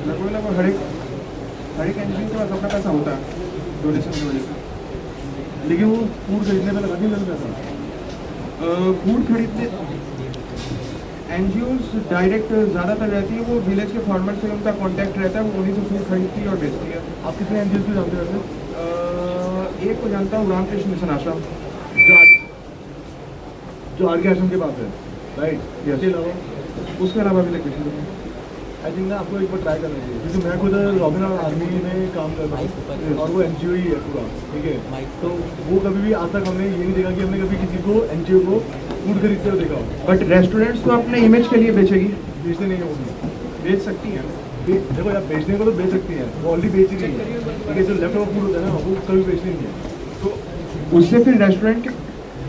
लगभग हर एक एनजीओ के पास अपना पैसा होता है डोनेशन की वजह से, लेकिन वो फूड खरीदने में लगा नहीं पैसा। फूड खरीदने एनजीओज डायरेक्ट ज़्यादातर रहती है, वो विलेज के फार्मर से उनका कांटेक्ट रहता है, वो उन्हीं से फूड खरीदती है और बेचती है। आप कितने एनजीओ को जानते हैं? एक को जानता हूँ, रामकृष्ण मिशन आश्रम, जो आर के आश्रम के पास है, राइट। इसके अलावा उसके अलावा भी तक किसी को। आई थिंक ना आपको एक बार ट्राई करना चाहिए, क्योंकि मैं खुद रॉबिन आर्मी में काम कर रहा हूँ और वो एनजीओ ही है पूरा, ठीक है। तो वो कभी भी आज तक हमने ये नहीं देखा कि हमने कभी किसी को एनजीओ को फूड खरीदते हुए देखा हो। बट रेस्टोरेंट्स तो अपने इमेज के लिए बेचेगी, बेचते नहीं है वो भी। बेच सकती हैं। देखो यार, बेचने को तो बेच सकती है, वो ऑलरेडी बेच ही रही है, ठीक है। जो लेफ्ट ओवर फूड होता है ना, वो कभी बेचनी नहीं है। तो उससे फिर रेस्टोरेंट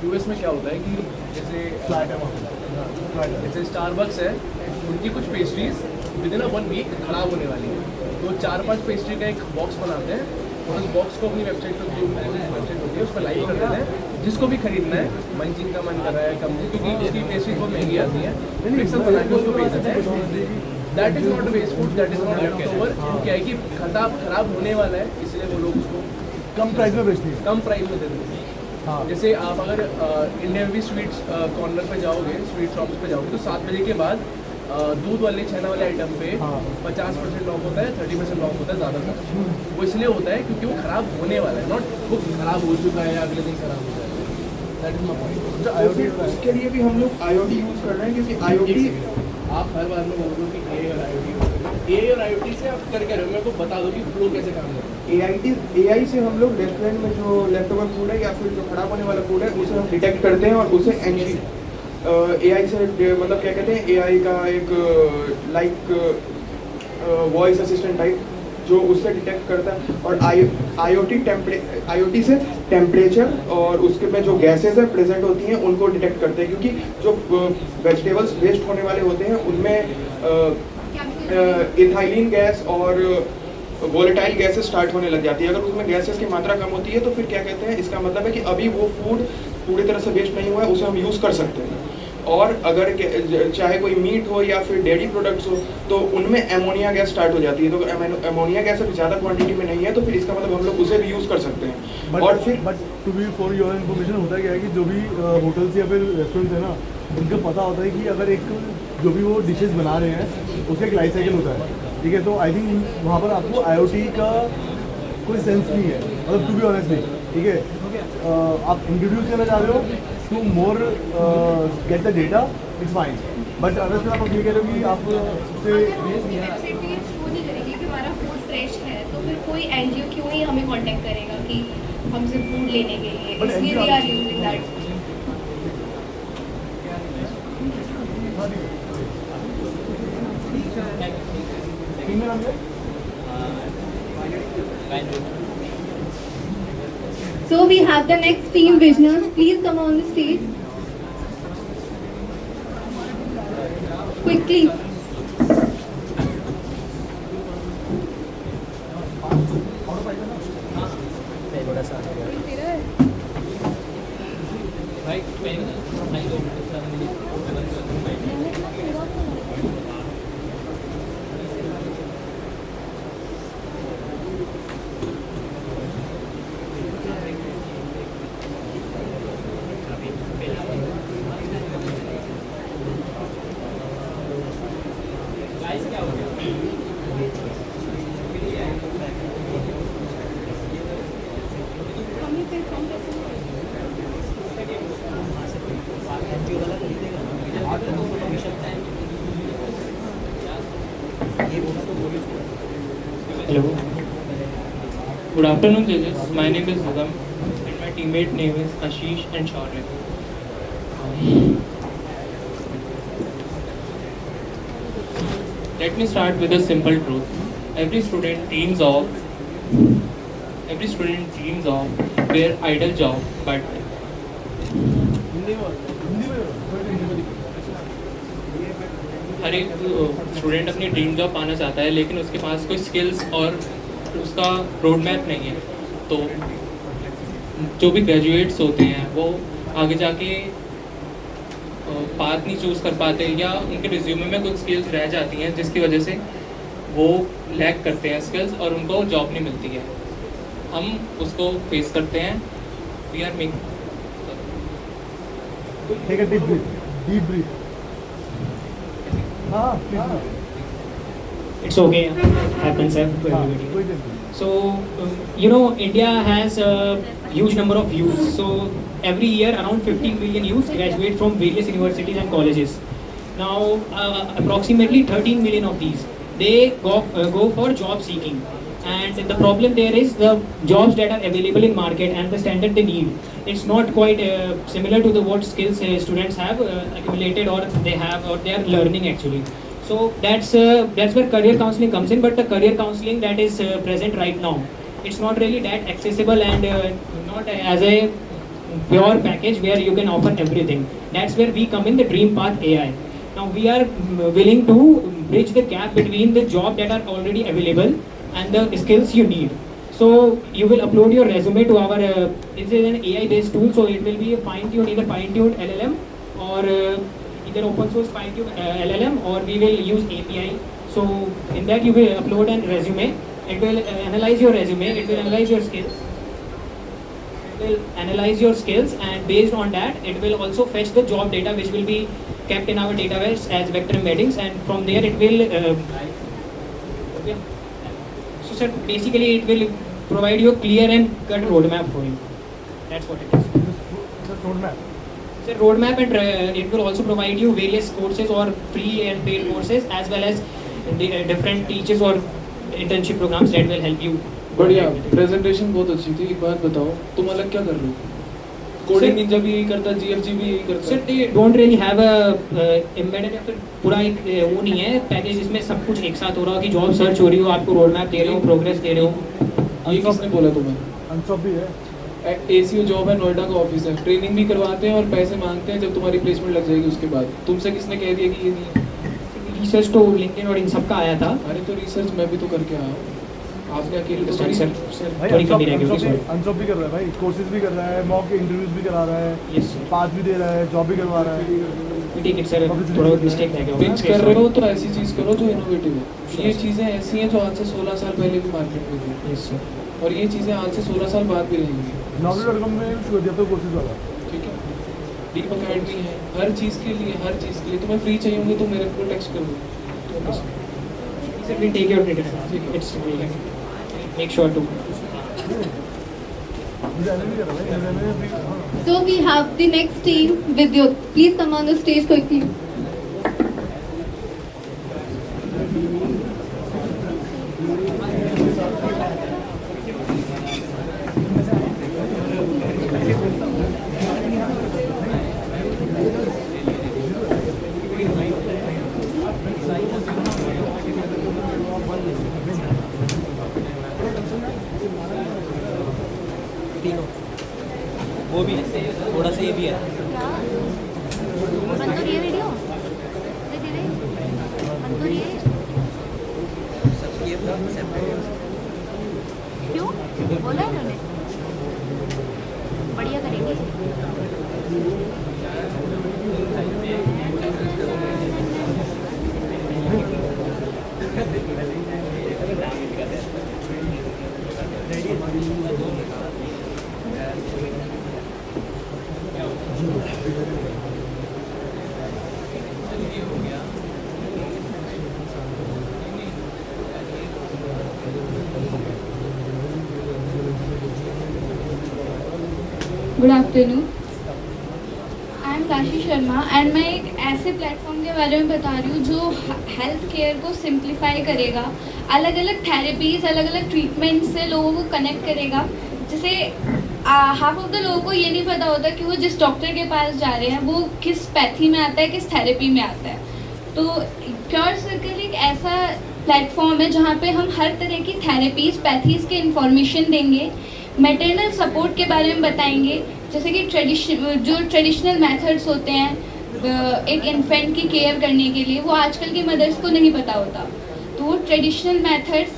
यूएस में क्या होता है कि जैसे फ्लैट है वहाँ, जैसे स्टारबक्स है, उनकी कुछ पेस्ट्रीज विद इन 1 वीक खराब होने वाली है, तो 4-5 पेस्ट्री का एक बॉक्स बनाते हैं और उस बॉक्स को अपनी वेबसाइट पर, जो वेबसाइट होती है उस पर लाइव कर देते हैं। जिसको भी खरीदना है, मंचिंग का मन कर रहा है कम, क्योंकि उसकी पेस्ट्री बहुत महंगी आती है, मिक्सर बना के उसको बेच देते हैं। That is not waste food, that is not leftover. क्या है कि खराब होने वाला है, इसलिए वो लोग उसको कम प्राइस में बेचती है। कम प्राइस में दे देते हैं। हाँ, जैसे आप अगर इंडिया में भी स्वीट्स कॉर्नर पे जाओगे, स्वीट शॉप्स पे जाओगे, तो 7 बजे के बाद दूध वाले छेना वाले आइटम पे हाँ। 50% ऑफ होता है, 30% ऑफ होता है ज़्यादातर। वो इसलिए होता है क्योंकि वो खराब होने वाला है, नॉट वो खराब हो चुका है या अगले दिन खराब हो जाएगा। That is my point. तो IoT उसके लिए भी हम लोग IoT यूज़ कर रहे हैं, क्योंकि IoT आप हर बार में बोल रहे हो कि ए और IoT से आप कर रहे हो, मेरे को बता दो कि फ्लो कैसे काम करता है। AI से हम लोग रेस्टोरेंट में जो लेफ्ट ओवर फूड है या फिर जो खराब होने वाला फूड है उसे हम डिटेक्ट करते हैं और उसे AI से मतलब क्या कहते हैं, AI का एक लाइक वॉइस असिस्टेंट टाइप जो उससे डिटेक्ट करता है। और IoT से टेम्परेचर और उसके में जो गैसेज है प्रेजेंट होती हैं उनको डिटेक्ट करते हैं, क्योंकि जो वेजिटेबल्स वेस्ट होने वाले होते हैं उनमें इथाइलिन गैस और वोलेटाइल गैसेस स्टार्ट होने लग जाती है। अगर उसमें गैसेस की मात्रा कम होती है तो फिर क्या कहते हैं, इसका मतलब है कि अभी वो फूड पूरी तरह से वेस्ट नहीं हुआ है, उसे हम यूज़ कर सकते हैं। और अगर चाहे कोई मीट हो या फिर डेयरी प्रोडक्ट्स हो तो उनमें एमोनिया गैस स्टार्ट हो जाती है। तो एमोनिया गैस अभी ज़्यादा क्वांटिटी में नहीं है, तो फिर इसका मतलब हम लोग उसे भी यूज़ कर सकते हैं। और फिर but to be for your information होता क्या है कि जो भी होटल्स या फिर रेस्टोरेंट्स है ना, उनको पता होता है कि अगर एक जो भी वो डिशेस बना रहे हैं उसका एक लाइफ साइकिल होता है, ठीक है। तो आई थिंक वहाँ पर आपको IoT का कोई सेंस नहीं है, मतलब टू बी ऑनेस्टली, ठीक है। आप इंट्रोड्यूस करना चाह रहे हो to more get the data, it's fine. But अगर फिर आप ये कह रहे हो कि आप उससे वेबसाइट पे ये शो नहीं करेगी कि हमारा फूड फ्रेश है, तो फिर कोई एनजीओ क्यों ही हमें कांटेक्ट करेगा कि हमसे फूड लेने के लिए, But इसलिए we NGO are using that. So we have the next team visioners. Please come on the stage. Quickly. Hello. Good afternoon, judges. My name is Nigam and my teammate name is Ashish and Shaurya. Let me start with a simple truth. Every student dreams of their ideal job, but हर एक student अपनी dream job पाना चाहता है, लेकिन उसके पास कोई skills और उसका रोड मैप नहीं है। तो जो भी ग्रेजुएट्स होते हैं वो आगे जाके पाथ नहीं चूज़ कर पाते, या उनके रिज्यूमे में कुछ स्किल्स रह जाती हैं जिसकी वजह से वो लैक करते हैं स्किल्स और उनको जॉब नहीं मिलती है। हम उसको फेस करते हैं। We are make take a deep breath. हाँ please. It's okay, happens to everybody. कोई नहीं। So, you know, India has a huge number of youths. So, every year around 15 million youths graduate from various universities and colleges. Now, approximately 13 million of these, they go for job seeking. And the problem there is the jobs that are available in market and the standard they need. It's not quite similar to the what skills students have accumulated or they have or they are learning actually. So that's where career counseling comes in. But the career counseling that is present right now, it's not really that accessible and not as a pure package where you can offer everything. That's where we come in, the Dream Path AI. Now we are willing to bridge the gap between the job that are already available and the skills you need. So you will upload your resume to our. This is an AI based tool, so it will be a either fine-tuned LLM or either open source fine-tuned LLM, or we will use API. So in that you will upload a resume. It will analyze your resume. It will analyze your skills. It will analyze your skills, and based on that, it will also fetch the job data, which will be kept in our database as vector embeddings, and from there it will. Yeah. So sir, basically it will provide you a clear and cut roadmap for you. That's what it is. Just roadmap. It's a roadmap, and it will also provide you various courses or free and paid courses, as well as the different teachers or internship programs that will help you. बढ़िया, presentation बहुत अच्छी थी। एक बात बताओ, तुम अलग क्या कर रहे हो? कोडिंग निंजा भी यही करता, जीएफजी भी यही करता। Sir they don't really have a embedded या फिर पूरा एक वो नहीं है पैकेज जिसमें सब कुछ एक साथ हो रहा हो कि जॉब सर्च हो रही हो, आपको रोड मैप दे रहे हो, प्रोग्रेस दे रहे हो। ये किसने बोला तुम्हें? अनसॉप भी है। एसीओ जॉब है, नोएडा का ऑफिस है, ट्रेनिंग भी करवाते हैं और पैसे मांगते हैं जब तुम्हारी प्लेसमेंट लग जाएगी उसके बाद। तुमसे किसने कह दिया कि ये नहीं है? रिसर्च तो लिंक्डइन और इन सब का आया था। अरे तो रिसर्च मैं भी तो करके आया हूँ, आपने अकेले तो सर भाई थोड़ी कमी रह गई सॉरी। अनसॉप भी कर रहा है भाई, कोर्सेज भी कर रहा है, मॉक इंटरव्यूज भी करा रहा है, यस सर, पास भी दे रहा है, जॉब भी करवा रहा है। ठीक है सर, थोड़ा मिस्टेक रह गया पिच कर रहे हो तो ऐसी चीज़ करो जो इनोवेटिव है। ये चीज़ें ऐसी हैं जो आज से 16 साल पहले भी मार्केट में थी, यस सर। और ये चीज़ें आज से 16 साल बाद भी रहेंगी। Naukri.com में शुरू दिया था कोर्सेज वाला। ठीक है, डीप अकेडमी है हर चीज़ के लिए, हर चीज़ के लिए। तुम्हें फ्री चाहिए होंगे तो मेरे को टेक्स्ट कर दो। Sir, we'll take your data. It's make sure to. So we have the next team, Vidyut. Please come on the stage quickly. वो भी थोड़ा सा ये भी है। बंद करिए वीडियो, धीरे बंद करिए। सब ये सेपरेट क्यों बोला इन्होंने? बढ़िया करेंगे। Good afternoon, I am Kashi Sharma and मैं एक ऐसे प्लेटफॉर्म के बारे में बता रही हूँ जो हेल्थ केयर को सिंप्लीफाई करेगा, अलग अलग थेरेपीज, अलग अलग ट्रीटमेंट से लोगों को कनेक्ट करेगा। जैसे हाफ ऑफ द लोगों को ये नहीं पता होता कि वो जिस डॉक्टर के पास जा रहे हैं वो किस पैथी में आता है, किस थेरेपी में आता है। तो क्योर सर्कल एक ऐसा प्लेटफॉर्म है जहाँ पे हम हर तरह की थेरेपीज, पैथीज के इंफॉर्मेशन देंगे, मैटरनल सपोर्ट के बारे में बताएंगे, जैसे कि ट्रेडिशनल मेथड्स होते हैं एक इन्फेंट की केयर करने के लिए, वो आजकल की मदर्स को नहीं पता होता। तो वो ट्रेडिशनल मेथड्स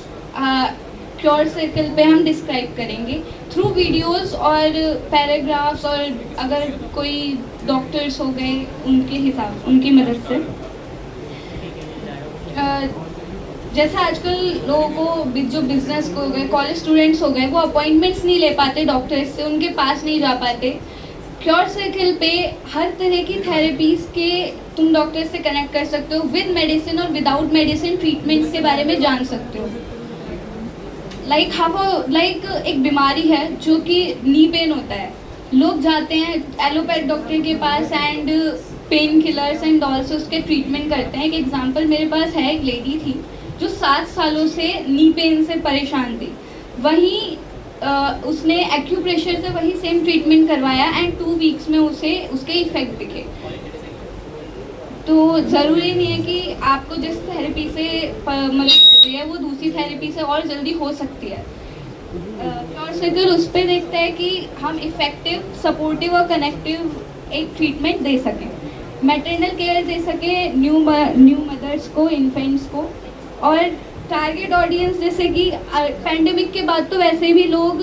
क्योर सर्कल पे हम डिस्क्राइब करेंगे थ्रू वीडियोस और पैराग्राफ्स, और अगर कोई डॉक्टर्स हो गए उनके हिसाब, उनकी मदद से। जैसे आजकल लोगों को जो बिजनेस हो गए, कॉलेज स्टूडेंट्स हो गए, वो अपॉइंटमेंट्स नहीं ले पाते डॉक्टर्स से, उनके पास नहीं जा पाते। क्योर सर्कल पे हर तरह की थेरेपीज के तुम डॉक्टर से कनेक्ट कर सकते हो, विद मेडिसिन और विदाउट मेडिसिन ट्रीटमेंट्स के बारे में जान सकते हो। लाइक एक बीमारी है जो कि नी पेन होता है, लोग जाते हैं एलोपैथ डॉक्टर के पास and painkillers and all से उसके ट्रीटमेंट करते हैं। एक एग्जांपल मेरे पास है, एक लेडी थी जो 7 सालों से नी पेन से परेशान थी। वहीं उसने एक्यूप्रेशर से वही सेम ट्रीटमेंट करवाया एंड 2 वीक्स में उसे उसके इफेक्ट दिखे। तो ज़रूरी नहीं है कि आपको जिस थेरेपी से मदद कर रही है वो दूसरी थेरेपी से और जल्दी हो सकती है। क्योर सर्कल उस पर देखता है कि हम इफ़ेक्टिव, सपोर्टिव और कनेक्टिव एक ट्रीटमेंट दे सकें, मैटरनल केयर दे सकें न्यू मदर्स को, इन्फेंट्स को। और टारगेट ऑडियंस जैसे कि पैंडेमिक के बाद तो वैसे भी लोग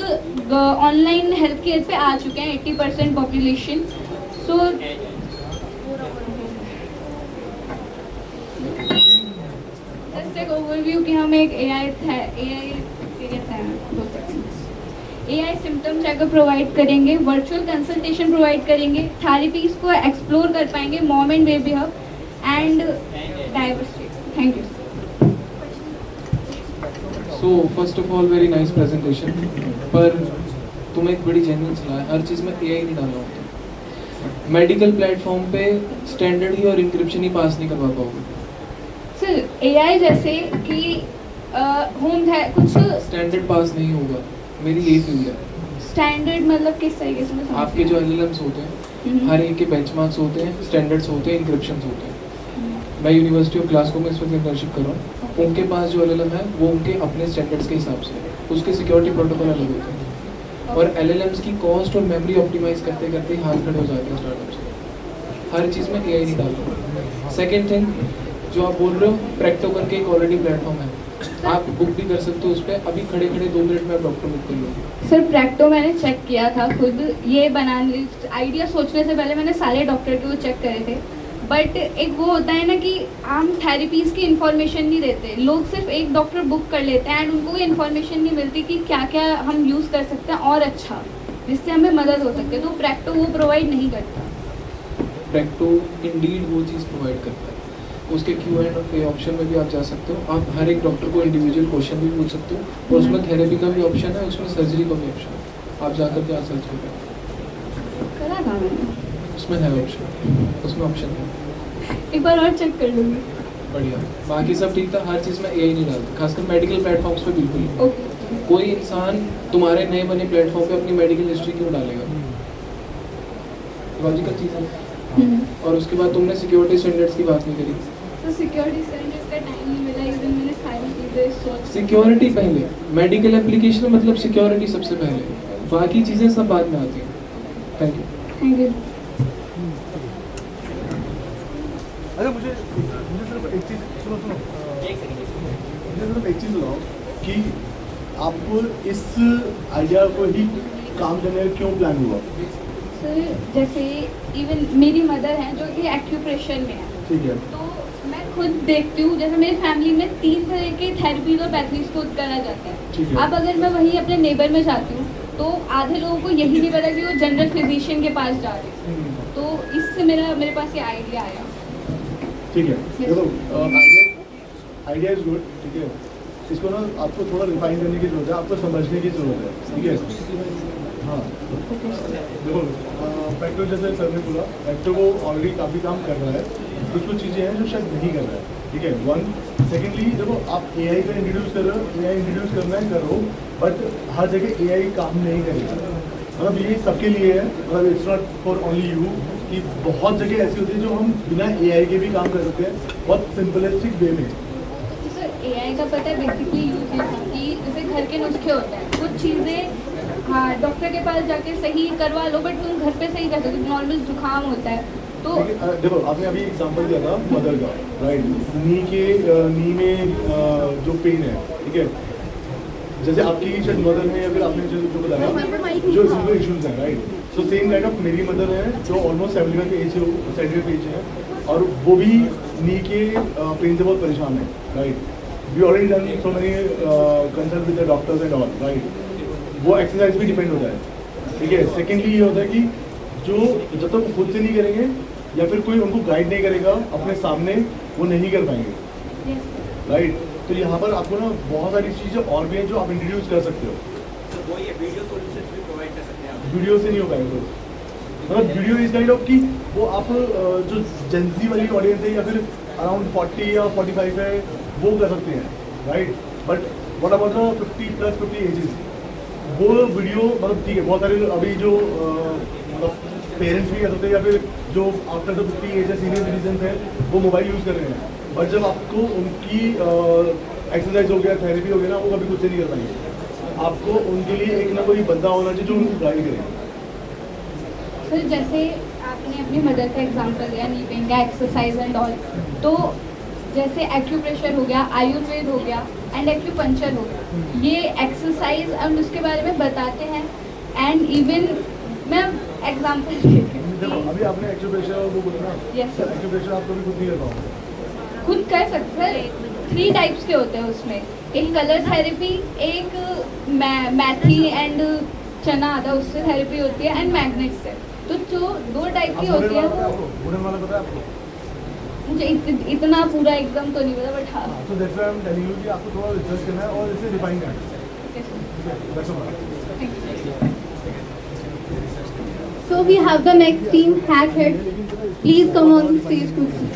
ऑनलाइन हेल्थ केयर पे आ चुके हैं, 80% पॉपुलेशन। सो जस्ट एक ओवरव्यू कि हम एक AI सिम्टम चेकअप प्रोवाइड करेंगे, वर्चुअल कंसल्टेशन प्रोवाइड करेंगे, थेरेपीज को एक्सप्लोर कर पाएंगे, mom and baby hub and diversity. Thank you. So first of all very nice presentation. पर तुम्हें एक बड़ी जेन्युइन सलाह है, हर चीज़ में AI नहीं डालना होता। मेडिकल प्लेटफॉर्म पे स्टैंडर्ड ही और इंक्रिप्शन ही पास नहीं करवा पाओगे सर। AI जैसे कि होम है कुछ स्टैंडर्ड पास नहीं होगा, मेरी यही फील्ड है। स्टैंडर्ड मतलब किस तरीके से? मैं समझ आपके जो LLMs होते हैं हर एक के बेंचमार्क्स होते हैं, स्टैंडर्ड्स होते हैं, इंक्रिप्शंस होते हैं। मैं यूनिवर्सिटी ऑफ ग्लासगो में इस वक्त इंटर्नशिप कर रहा हूँ, उनके पास जो LLM है वो उनके अपने स्टैंडर्ड्स के हिसाब से, उसके सिक्योरिटी प्रोटोकॉल अलग होते हैं। और LLMs की कॉस्ट और मेमोरी ऑप्टिमाइज करते करते हाथ खड़े हो जाते हैं स्टार्टअप्स के। हर चीज़ में AI नहीं डालना। सेकेंड थिंग जो आप बोल रहे हो, प्रैक्टो करके एक ऑलरेडी प्लेटफॉर्म है, आप बुक भी कर सकते हो उस पर। अभी खड़े खड़े 2 मिनट में आप डॉक्टर बुक कर लोगे। सर प्रैक्टो मैंने चेक किया था खुद, ये बनाने आइडिया सोचने से पहले मैंने सारे डॉक्टर के वो चेक करे थे। बट एक वो होता है ना कि आम थेरेपीज़ की इन्फॉर्मेशन नहीं देते लोग, सिर्फ एक डॉक्टर बुक कर लेते हैं एंड उनको इन्फॉर्मेशन नहीं मिलती कि क्या क्या हम यूज़ कर सकते हैं और अच्छा, जिससे हमें मदद हो सकती है। तो प्रैक्टो वो प्रोवाइड नहीं करता। प्रैक्टो इंडीड वो चीज़ प्रोवाइड करता है। उसके Q&A ऑप्शन में भी आप जा सकते हो, आप हर एक डॉक्टर को इंडिविजुअल क्वेश्चन भी पूछ सकते हो, और उसमें थेरेपी का भी ऑप्शन है, उसमें सर्जरी का भी ऑप्शन है। आप जाकर के आज सर्च करें, करा था मैंने, उसमें है ऑप्शन, उसमें ऑप्शन है। एक बार और चेक कर लूँगी। बढ़िया, बाकी सब ठीक था। हर चीज़ में AI नहीं डालते, खासकर मेडिकल प्लेटफॉर्म्स पे बिल्कुल नहीं। ओके। कोई इंसान तुम्हारे नए बने प्लेटफॉर्म पे अपनी मेडिकल हिस्ट्री क्यों डालेगा? लॉजिकल चीज़ है। और उसके बाद तुमने सिक्योरिटी स्टैंडर्ड्स की बात नहीं करी। तो सिक्योरिटी स्टैंडर्ड्स का टाइम नहीं मिला, इस दिन मैंने सारी चीज़ें सोच। सिक्योरिटी पहले, मेडिकल एप्लीकेशन मतलब सिक्योरिटी सबसे पहले, बाकी चीज़ें सब बाद में आती हैं। Thank you. Thank you. अरे मुझे सिर्फ एक चीज़ सुनो मुझे सिर्फ एक चीज़ बताओ कि आपको इस आइडिया को ही काम करने का क्यों प्लान हुआ? सर जैसे इवन मेरी मदर हैं जो कि एक्यूप्रेशर में है, ठीक है, तो मैं खुद देखती हूँ जैसे मेरी फैमिली में 3 तरह के थेरेपीज और पैथीज को करा जाता ठीक है। है। अब अगर मैं वहीं अपने नेबर में जाती हूँ तो आधे लोगों को यही नहीं पता कि वो जनरल फिजिशियन के पास जा रहे हैं। तो इससे मेरे पास ये आइडिया आया। ठीक है, देखो आइडिया इज गुड, ठीक है। इसको ना आपको थोड़ा रिफाइन करने की जरूरत है, आपको समझने की जरूरत है, ठीक है। हाँ देखो, प्रैक्टो जैसे सर ने बोला, प्रैक्टो वो ऑलरेडी काफ़ी काम कर रहा है, कुछ चीज़ें हैं जो शायद नहीं कर रहा है, ठीक है। 1 सेकेंडली देखो, आप AI को इंट्रोड्यूस कर रहे हो, AI इंट्रोड्यूस करना है करो, बट हर जगह AI काम नहीं करेगा। मतलब ये सबके लिए है, मतलब it's not for only you, कि बहुत जगह ऐसी होती है जो हम बिना AI के भी काम कर सकते हैं, बहुत सिंपलिस्टिक वे में। सर AI का पता है बेसिकली यूज है कि जैसे घर के नुस्खे होते हैं, कुछ चीज़ें हाँ डॉक्टर के पास जाके सही करवा लो, बट तुम घर पे सही कर सकते हो। नॉर्मल जुकाम होता है तो देखो, आपने अभी एग्जांपल दिया था मदर का, राइट, नी में जो पेन है, ठीक है, जैसे आपकी शायद मदर में, अगर आपने जो बताया जो सिंपल इश्यूज हैं, right, so same kind of मेरी मदर है जो ऑलमोस्ट 75 एज है, और वो भी नी के पेन से बहुत परेशान है, right. We already done so many consult with the doctors and all right, वो एक्सरसाइज भी डिपेंड होता है, ठीक है। सेकेंडली ये होता है कि जो जब तक वो खुद से नहीं करेंगे या फिर कोई उनको गाइड नहीं करेगा अपने सामने, वो नहीं कर पाएंगे, राइट। तो यहाँ पर आपको ना बहुत सारी चीज़ें और भी हैं जो आप इंट्रोड्यूस कर सकते हो। वो ये वीडियो सॉल्यूशंस भी प्रोवाइड कर सकते हैं आप। वीडियो से नहीं हो पाएगा, मतलब वीडियो इज काइंड ऑफ कि वो आप जो जेंजी वाली ऑडियंस है या फिर अराउंड 40 या 45 है वो कर सकते हैं, right. But what about the 50+ 50 ages, वो वीडियो मतलब ठीक है, बहुत सारे अभी जो मतलब पेरेंट्स भी कर सकते हैं या फिर जो आफ्टर द 50 एज है सीनियर सिटीजन है वो मोबाइल यूज़ कर रहे हैं, और जब आपको उनकी एक्सरसाइज हो गया, थेरेपी हो गया ना, वो कभी खुद से नहीं कर पाएंगे। आपको उनके लिए एक ना कोई बंदा होना चाहिए जो उनको गाइड करे। सर जैसे आपने अपनी मदर का एग्जांपल दिया, नी पेन का एक्सरसाइज एंड ऑल, तो जैसे एक्यूप्रेशर हो गया, आयुर्वेद हो गया एंड एक्यूपंक्चर हो गया, ये एक्सरसाइज एंड उसके बारे में बताते हैं। एंड इवन मैं एग्जांपल देखो अभी आपने एक्यूप्रेशर वो बोला ना, Yes, sir. एक्यूप्रेशर आप कभी खुद नहीं कर पाओगे, खुद कर सकते हैं। 3 टाइप्स के होते हैं उसमें, एक कलर थेरेपी, एक मैथी एंड चना आधा उससे थेरेपी होती है, एंड मैग्नेट से। तो जो 2 टाइप की होती है वो वुडन वाला पता है आपको? मुझे इतना पूरा एकदम तो नहीं पता, बट हाँ। So that's why I am telling you कि आपको थोड़ा रिसर्च करना है और इसे रिफाइन करना है। That's all. So we have the next team, Hackhead. Please come on the stage quickly.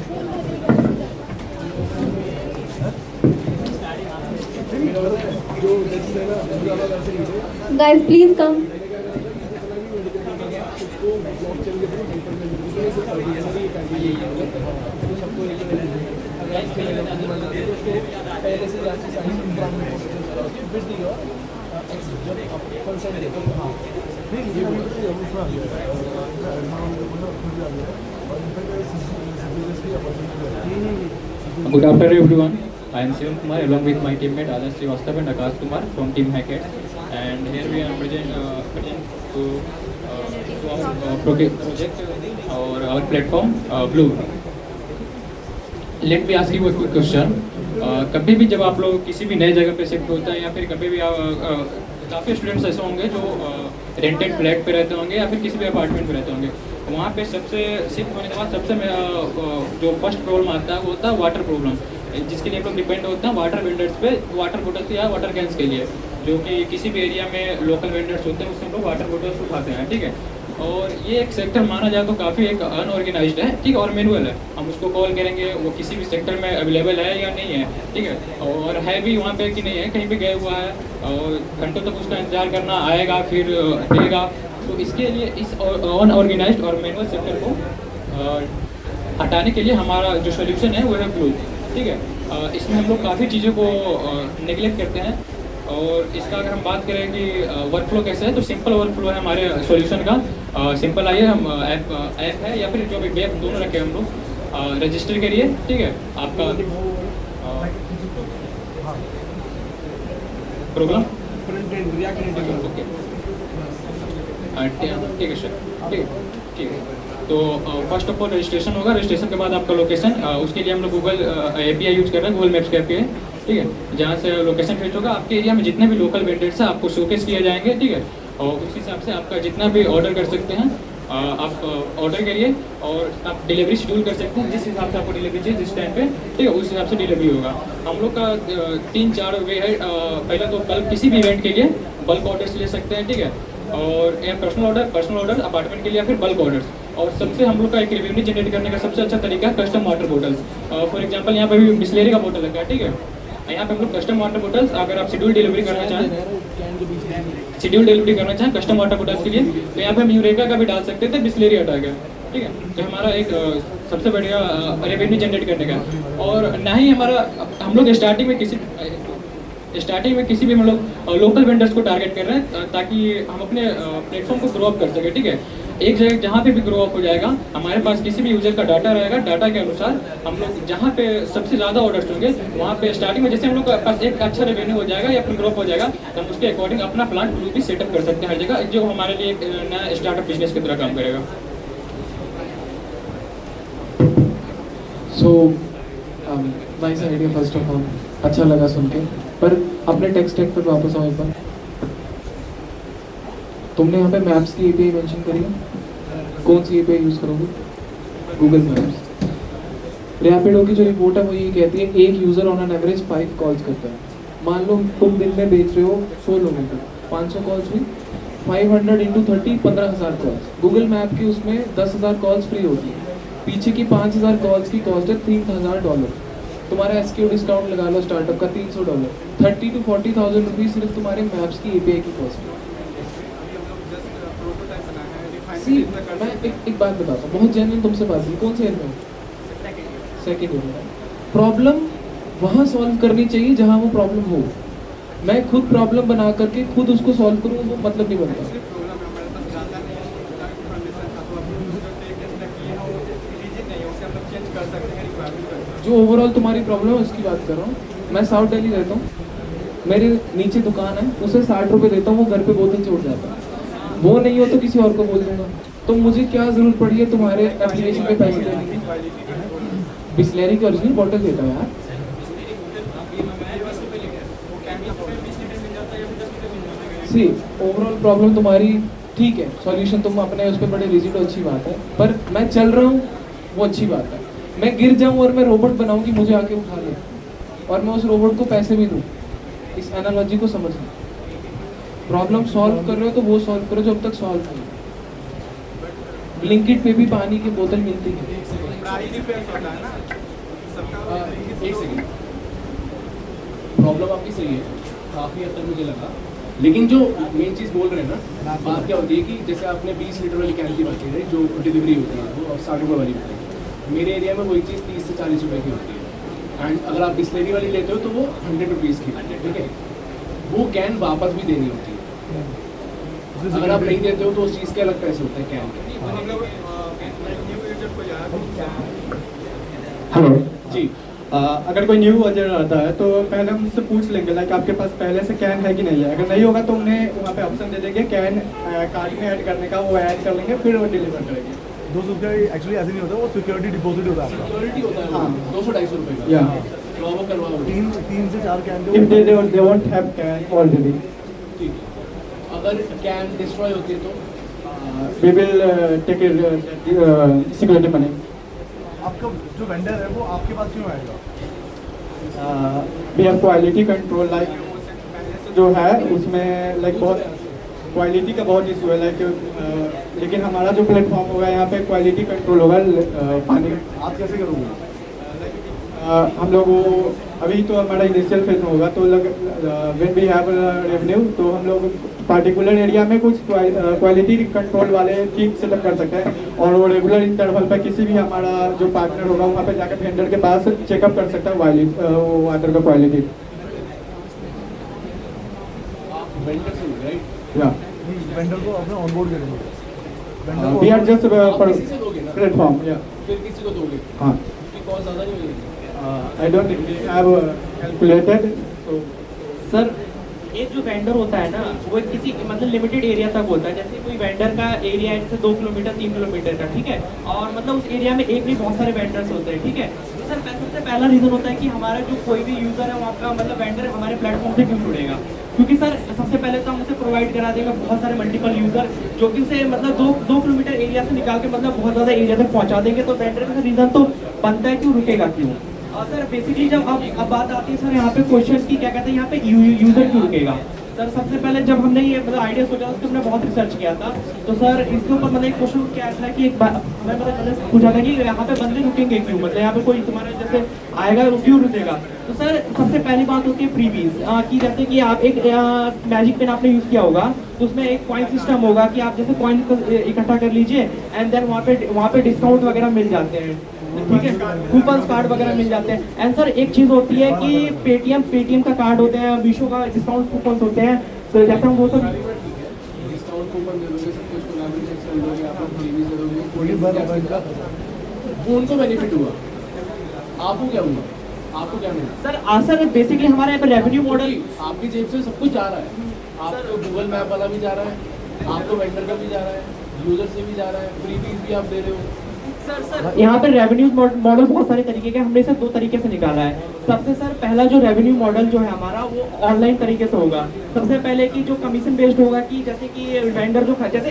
Guys, please come. पहले से जांच साइंस बिल्ड और Good afternoon, everyone. I am Shivam Kumar along with my teammate Adarsh Srivastava and Akash Kumar from Team Hackett, and here we are present to our project or our platform Blue. Let me ask you a quick question. कभी भी जब आप लोग किसी भी नए जगह पे शिफ्ट होते हैं या फिर कभी भी काफ़ी स्टूडेंट्स ऐसे होंगे जो रेंटेड फ्लैट पे रहते होंगे या फिर किसी भी अपार्टमेंट में रहते होंगे, वहाँ पे सबसे शिफ्ट होने के बाद सबसे जो फर्स्ट प्रॉब्लम आता है वो होता है वाटर प्रॉब्लम, जिसके लिए हम लोग डिपेंड होते हैं वाटर वेंडर्स पे, वाटर बोटल्स या वाटर कैंस के लिए, जो कि किसी भी एरिया में लोकल वेंडर्स होते हैं उससे हम लोग वाटर बोटल्स उठाते हैं, ठीक है। और ये एक सेक्टर माना जाए तो काफ़ी एक अनऑर्गेनाइज्ड है, ठीक है, और मैनुअल है। हम उसको कॉल करेंगे वो किसी भी सेक्टर में अवेलेबल है या नहीं है, ठीक है, और है भी वहाँ पे कि नहीं है, कहीं पे गया हुआ है और घंटों तक उसका इंतजार करना, आएगा फिर देगा। तो इसके लिए इस अनऑर्गेनाइज्ड और मैनुअल सेक्टर को हटाने के लिए हमारा जो सोल्यूशन है वो है ब्लू, ठीक है। इसमें हम लोग काफ़ी चीज़ों को नेगलेक्ट करते हैं, और इसका अगर हम बात करें कि वर्क फ्लो कैसे है, तो सिंपल वर्क फ्लो है हमारे सॉल्यूशन का। सिंपल आइए, हम ऐप है या फिर जो भी वेब दोनों रखे हम लोग, रजिस्टर करिए, ठीक है। आपका प्रोग्राम ओके, ठीक है सर, ठीक है, ठीक है। तो फर्स्ट ऑफ ऑल रजिस्ट्रेशन होगा, रजिस्ट्रेशन के बाद आपका लोकेशन, उसके लिए हम लोग गूगल API यूज़ कर रहे हैं, गूगल मैप्स के API, ठीक है, जहाँ से लोकेशन फेच होगा। आपके एरिया में जितने भी लोकल वेंडर्स हैं आपको शोकेस किए जाएंगे, ठीक है, और उस हिसाब से आपका जितना भी ऑर्डर कर सकते हैं आप ऑर्डर करिए, और आप डिलीवरी शेड्यूल कर सकते हैं जिस हिसाब से आपको डिलीवरी चाहिए जिस टाइम पे, ठीक है, उस हिसाब से डिलीवरी होगा। हम लोग का 3-4 वे है। पहला तो बल्क, किसी भी इवेंट के लिए बल्क ऑर्डर्स ले सकते हैं, ठीक है, और या पर्सनल ऑर्डर अपार्टमेंट के लिए या फिर बल्क ऑर्डर्स। और सबसे हम लोग का एक रेवेन्यू जनरेट करने का सबसे अच्छा तरीका है custom water bottles. For example यहाँ पे भी बिस्लेरी का बोतल लगा है, ठीक है, यहाँ पे हम लोग कस्टम वाटर बोटल्स, अगर आप शेड्यूल डिलीवरी करना चाहें कस्टम वाटर बोटल्स के लिए, तो यहाँ पे हम यूरेका का भी डाल सकते थे बिस्लेरी हटा के, ठीक है। तो हमारा एक सबसे बढ़िया रेवेन्यू जनरेट करने का। और ना ही हम लोग स्टार्टिंग में किसी भी हम लोग लोकल वेंडर्स को टारगेट कर रहे हैं, ताकि हम अपने प्लेटफॉर्म को ग्रो अप कर सकें, ठीक है। एक जगह जहाँ पे भी ग्रो अप हो जाएगा, हमारे पास किसी भी यूजर का डाटा रहेगा, डाटा के अनुसार हम लोग जहाँ पे सबसे ज़्यादा ऑर्डर्स होंगे वहाँ पे स्टार्टिंग में जैसे हम लोग के पास एक अच्छा रेवेन्यू हो जाएगा या फिर ग्रो अप हो जाएगा, तो हम उसके अकॉर्डिंग अपना प्लांट भी सेटअप कर सकते हैं हर जगह, जो हमारे लिए एक नया स्टार्टअप बिजनेस की तरह काम करेगा। So, nice idea first of all. अच्छा लगा सुन के। पर अपने टेक स्टैक पर वापस आओ एक बार। तुमने यहाँ पे मैप्स की एपीआई मेंशन करी है, कौन सी एपीआई यूज़ करोगे? Google Maps. रैपिडो की जो रिपोर्ट है वो ये कहती है एक user on an average 5 calls करता है। मान लो तुम दिन में बेच रहे हो 100 लोगों को, 500 कॉल्स हुई, 500 इंटू 30 15,000 कॉल्स। गूगल मैप की उसमें 10,000 कॉल्स फ्री होती है, पीछे की 5,000 कॉल्स की कॉस्ट है $3,000। तुम्हारा एसक्यू डिस्काउंट लगा लो स्टार्टअप का $300, 30 to 40,000 रुपीज़ सिर्फ तुम्हारे मैप्स की एपीआई की कॉस्ट है। सी मैं एक बात बताता हूँ, बहुत जेन्युइन तुमसे बात की। कौन से ईयर में हो? सेकेंड ईयर में। प्रॉब्लम वहाँ सॉल्व करनी चाहिए जहाँ वो प्रॉब्लम हो। मैं खुद प्रॉब्लम बना करके खुद उसको सॉल्व करूँ, वो मतलब नहीं बनता। जो ओवरऑल तुम्हारी प्रॉब्लम है उसकी बात कर रहा हूँ। मैं साउथ दिल्ली रहता हूँ, मेरे नीचे दुकान है, उसे 60 रुपये देता हूँ, वो घर पे बोतल छोड़ जाता है। वो नहीं हो तो किसी और को बोल दूंगा। तो मुझे क्या जरूरत पड़ी है तुम्हारे एप्लीकेशन पे पैसे देने की? बिस्लेरी की ओरिजिनल बोतल देता है यार। सी ओवरऑल प्रॉब्लम तुम्हारी ठीक है, सॉल्यूशन तुम अपने उस पर बड़े रिजिड हो, अच्छी बात है। पर मैं चल रहा हूँ वो अच्छी बात है। मैं गिर जाऊँ और मैं रोबोट बनाऊँ कि मुझे आके उठा ले, और मैं उस रोबोट को पैसे भी दूँ। इस एनालॉजी को समझ लो। प्रॉब्लम सॉल्व कर रहे हो तो वो सॉल्व करो जब तक सॉल्व नहीं। ब्लिंकिट पे भी पानी की बोतल मिलती है। एक सेकंड, प्रॉब्लम आपकी सही है, काफ़ी हद तक मुझे लगा। लेकिन जो मेन चीज़ बोल रहे हैं ना, बात क्या होती है कि जैसे आपने 20 लीटर वाली कैन की बात की है जो डिलीवरी होती है वो 60 रुपये वाली होती है। मेरे एरिया में वही चीज़ 30 से 40 रुपये की होती है। एंड अगर आप बिस्लेरी वाली लेते हो तो वो 100 रुपीज़ की, ठीक है। वो कैन वापस भी देनी होती है। अगर आप नहीं देते हो तो उस चीज़ के अलग पैसे होते हैं कैन के। हेलो जी, अगर कोई न्यू यूजर आता है तो पहले हम उससे पूछ लेंगे लाइक आपके पास पहले से कैन है कि नहीं है। अगर नहीं होगा तो उन्हें वहाँ पे ऑप्शन दे देंगे कैन कार्ड में ऐड करने का, वो ऐड कर लेंगे, फिर वो डिलीवर करेंगे। ₹200 एक्चुअली ऐसे नहीं होता, वो सिक्योरिटी डिपॉजिट होता है आपका। सिक्योरिटी होता है। हाँ। 200-250 रुपये का। या तो वो करवाओ। 3 से 4 can if they won't have can already, ठीक है। अगर कैन डिस्ट्रॉय होती है तो we will take it security money. आपका जो वेंडर है वो आपके पास क्यों आएगा? We have quality control like जो है उसमें लाइक बहुत क्वालिटी का बहुत इशू है लाइक लेकिन हमारा जो प्लेटफॉर्म होगा यहाँ पे क्वालिटी कंट्रोल होगा। पानी आप कैसे करोगे? हम लोग वो अभी तो हमारा इनिशियल फेज में होगा तो व्हेन वी हैव रेवेन्यू तो हम लोग पार्टिकुलर एरिया में कुछ क्वालिटी कंट्रोल वाले टीम सेटअप कर सकते हैं और वो रेगुलर इंटरवल पे किसी भी हमारा जो पार्टनर होगा वहाँ पे जाकर वेंडर के पास चेकअप कर सकता है वाटर का क्वालिटी। वेंडर से राइट। या वेंडर को अपने ऑनबोर्ड करेंगे। वी आर जस्ट किसी से दोगे ना प्लेटफॉर्म। या फिर किसी को दोगे, हाँ, उसकी कॉस्ट ज़्यादा नहीं होगी। I don't have calculated. तो सर एक जो वेंडर होता है ना वो किसी मतलब लिमिटेड एरिया तक होता है। जैसे कोई वेंडर का एरिया है जैसे 2 किलोमीटर 3 किलोमीटर का, ठीक है, और मतलब उस एरिया में एक भी बहुत सारे वेंडर्स होते हैं, ठीक है। तो सर सबसे पहला रीज़न होता है कि हमारा जो कोई भी यूज़र है वो आपका मतलब वेंडर हमारे प्लेटफॉर्म से क्यों जुड़ेगा, क्योंकि सर सबसे पहले तो हम उसे प्रोवाइड करा देंगे बहुत सारे मल्टीपल यूज़र जो कि उसे मतलब 2 किलोमीटर एरिया से निकाल के मतलब बहुत ज़्यादा एरिया तक पहुँचा देंगे। तो वेंडर का रीज़न तो बनता है क्यों रुकेगा क्यों। और सर बेसिकली जब अब बात आती है सर यहाँ पे क्वेश्चन की क्या कहते हैं यहाँ पे यूज़र क्यों रुकेगा। सर सबसे पहले जब हमने ये मतलब आइडिया सोचा उसके हमने बहुत रिसर्च किया था। तो सर इसके ऊपर मतलब एक क्वेश्चन क्या था कि एक हमें मतलब पूछा था कि यहाँ पे बंदे रुकेंगे क्यों, मतलब यहाँ पे कोई तुम्हारा जैसे आएगा क्यों रुकेगा। तो सर सबसे पहली बात होती है फ्रीबीज की, जैसे कि आप एक मैजिक पेन आपने यूज़ किया होगा तो उसमें एक कॉइन सिस्टम होगा कि आप जैसे कॉइन इकट्ठा कर लीजिए एंड देन वहाँ पे डिस्काउंट वगैरह मिल जाते हैं, ठीक है, कूपन कार्ड वगैरह मिल जाते हैं। एंड सर एक चीज़ होती है कि पेटीएम का कार्ड होते हैं, मीशो का डिस्काउंट कूपन होते हैं। तो जैसे हम वो सब डिस्काउंट कूपन दे दोगे, सब कुछ कोलैबोरेशन कर दोगे, आप फ्रीबीज दे दोगे, उनको बेनिफिट हुआ, आपको क्या हुआ, आपको क्या मिला। सर बेसिकली हमारे यहाँ पे रेवेन्यू मॉडल आपकी जेब से सब कुछ जा रहा है, आपको गूगल मैप वाला भी जा रहा है, आपको वेंडर का भी जा रहा है, यूजर से भी जा रहा है, फ्रीबीज भी आप दे रहे हो। यहाँ पे रेवेन्यू मॉडल बहुत सारे तरीके के, हमने इसे 2 तरीके से निकाला है। सबसे सर पहला जो रेवेन्यू मॉडल जो है हमारा वो ऑनलाइन तरीके से होगा। सबसे पहले कि जो कमीशन बेस्ड होगा कि जैसे कि वेंडर जो जैसे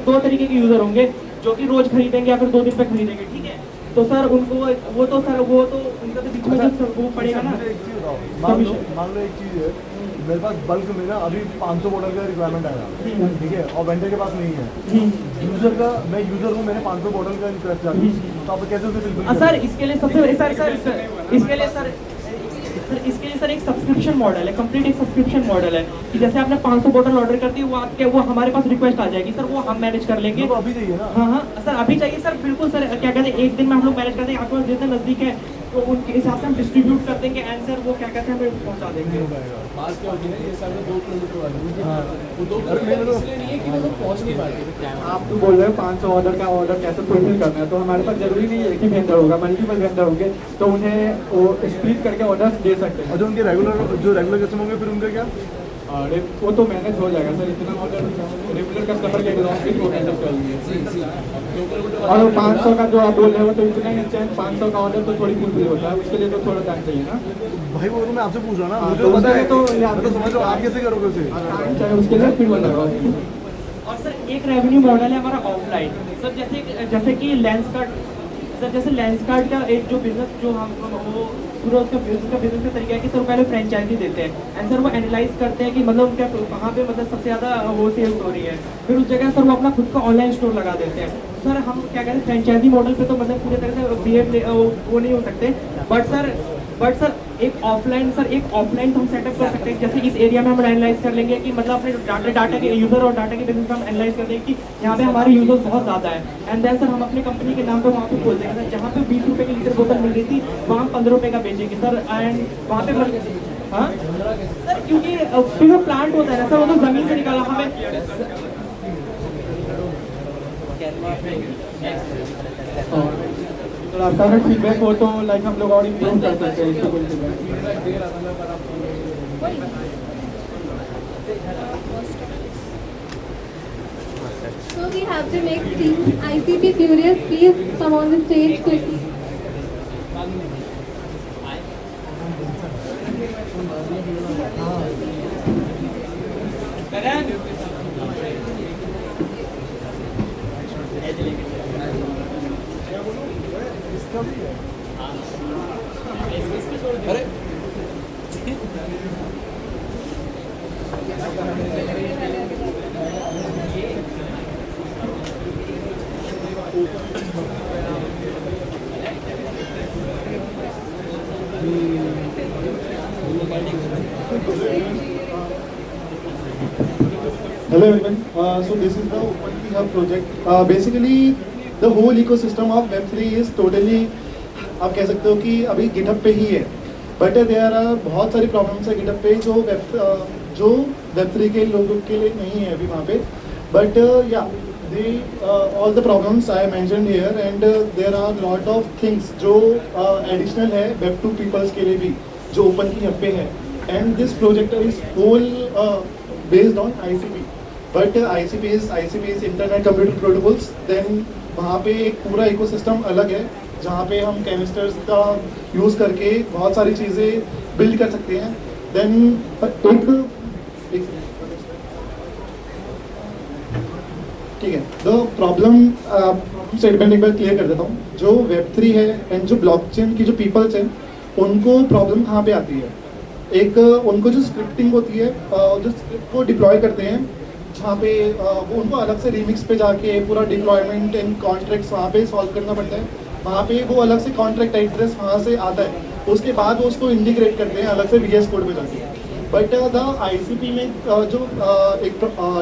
2 तरीके के यूजर होंगे जो कि रोज खरीदेंगे या फिर 2 दिन पे खरीदेंगे, ठीक है। तो सर उनको वो तो उनका तो बीच में जो वो पड़ेगा ना। मान लो एक चीज़ है, मेरे पास बल्क में ना अभी 500 बॉटल का रिक्वायरमेंट आएगा, ठीक है, और वेंडर के पास नहीं है। यूजर का, मैं यूजर हूँ, मैंने 500 बॉटल का रिक्वेस्ट डाली, तो आप कैसे उसे बिल्कुल सर इसके लिए सबसे इसके लिए सर एक सब्सक्रिप्शन मॉडल है, कंप्लीट एक सब्सक्रिप्शन मॉडल है कि जैसे आपने 500 बॉटल ऑर्डर कर दी, वो हमारे पास रिक्वेस्ट आ जाएगी सर, वो हम मैनेज कर लेंगे। तो अभी चाहिए ना? हाँ सर अभी चाहिए सर, बिल्कुल सर। क्या कहते हैं, एक दिन में हम लोग मैनेज कर देंगे, आपके पास जितने नजदीक है तो उनके हिसाब से हम डिस्ट्रीब्यूट कर देंगे एंड सर वो क्या कहते हैं हमें पहुँचा देंगे। बात क्या होती है ना, ये सारे 2 किलोमीटर वाले वो 2 किलोमीटर इसलिए नहीं है कि वो लोग पहुँच नहीं पाते। आप तो बोल रहे हो 500 ऑर्डर का ऑर्डर कैसे फुलफिल करना है, तो हमारे पास जरूरी नहीं है कि वेंडर होगा, मल्टीपल वेंडर होंगे, तो उन्हें वो स्प्लिट करके ऑर्डर्स दे सकते हैं। और जो उनके रेगुलर कस्टमर होंगे फिर उनका क्या? अरे वो तो मैनेज हो जाएगा सर, इतना ऑर्डर रेगुलर कस्टमर के एग्जॉस्टिव हो गया सब। और 500 का जो आप बोल रहे हो तो इतना इंस्टेंट 500 का ऑर्डर तो थोड़ी फुलफिल होता है, उसके लिए तो थोड़ा टाइम चाहिए ना भाई। वो तो मैं आपसे पूछ रहा हूँ ना, मुझे तो पता है, तो मैं तो समझ रहा हूँ, आप कैसे करोगे उसे? चाहिए उसके लिए फिर बोल रहा हूँ। और सर एक रेवेन्यू मॉडल है हमारा ऑफलाइन सर, जैसे कि लेंसकार्ट सर, जैसे लेंसकार्ट का एक जो बिजनेस जो हम वो पूरा उसका बिजनेस का तरीका है कि सर पहले फ्रेंचाइजी देते हैं एंड सर वो एनालाइज करते हैं कि मतलब उनका कहाँ पे मतलब सबसे ज़्यादा वो सेल हो रही है, फिर उस जगह सर वो अपना खुद का ऑनलाइन स्टोर लगा देते हैं। सर हम क्या कहते हैं फ्रेंचाइजी मॉडल पे तो मतलब पूरी तरह से बिहेव वो नहीं हो सकते, बट सर एक ऑफलाइन तो हम सेटअप कर सकते हैं। जैसे इस एरिया में हम एनालाइज कर लेंगे कि मतलब अपने डाटा के यूजर और डाटा के बिजनेस हम एनालाइज कर देंगे कि यहाँ पे हमारे यूजर्स बहुत ज़्यादा है एंड देन सर हम अपनी कंपनी के नाम पे वहाँ पे खोल देंगे सर, जहाँ पे 20 रुपये की लीटर बोतल मिल रही थी वहाँ 15 रुपये का बेचेंगे सर एंड वहाँ पे हाँ सर, क्योंकि फिर वो प्लांट होता है ना सर, वो तो ज़मीन से निकाला हमें। तो आपका अगर फीडबैक हो तो लाइक हम लोग और इम्प्रूव कर सकते हैं इसको कोई feedback. So we have the next team, ICP Furious. Please come on the stage quickly. अरे Hello everyone. So this is the OpenKey Hub project. Basically, the whole ecosystem of Web3 is totally, आप कह सकते हो कि अभी GitHub पे ही है. But there are बहुत सारी problems है GitHub पे जो Web3 के लोगों के लिए नहीं है अभी वहाँ पे. But all the problems I mentioned here and there are lot of things जो additional है Web2 peoples के लिए भी जो OpenKey Hub पे है. And this project is whole based on ICP. But ICP is Internet Computer Protocols. Then वहाँ पे एक पूरा इकोसिस्टम अलग है जहाँ पे हम केमिस्टर्स का यूज़ करके बहुत सारी चीज़ें बिल्ड कर सकते हैं. देन ठीक है, द प्रॉब्लम स्टेटमेंट एक बार क्लियर कर देता हूँ. जो Web3 है एंड जो ब्लॉकचेन की जो पीपल्स हैं उनको प्रॉब्लम कहाँ पे आती है. एक उनको जो स्क्रिप्टिंग होती है, जो स्क्रिप्ट को डिप्लॉय करते हैं जहाँ पे वो उनको अलग से रीमिक्स पे जाके पूरा डिप्लॉयमेंट एंड कॉन्ट्रैक्ट्स वहाँ पे सॉल्व करना पड़ता है. वहाँ पे वो अलग से कॉन्ट्रैक्ट एड्रेस वहाँ से आता है, उसके बाद वो उसको इंटीग्रेट करते हैं अलग से VS कोड पे जाके. बट द ICP में जो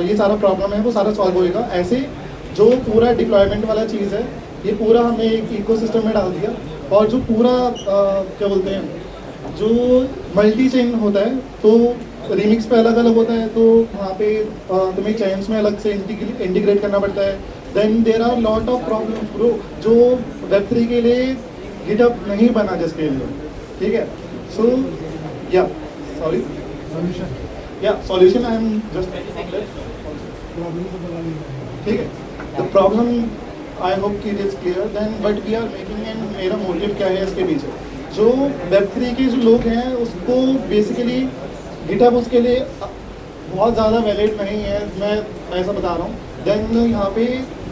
ये सारा प्रॉब्लम है वो सारा सॉल्व होएगा. ऐसे जो पूरा डिप्लॉयमेंट वाला चीज़ है ये पूरा हमने एक इकोसिस्टम में डाल दिया. और जो पूरा क्या बोलते हैं जो मल्टी चेन होता है तो रीमिक्स पे अलग अलग होता है, तो वहाँ पे तुम्हें चेन्स में अलग से इंटीग्रेट करना पड़ता है. Then there are lot of problems bro जो Web3 के लिए GitHub नहीं बना जिसके लिए. ठीक है, so yeah sorry solution I am just ठीक है. द प्रॉब्लम आई होप कि it is clear then what we are making and मेरा मोटिव क्या है इसके पीछे। जो Web3 के जो लोग हैं उसको बेसिकली गिटहब उसके लिए बहुत ज़्यादा वैलिड नहीं है, मैं ऐसा बता रहा हूँ। देन यहाँ पे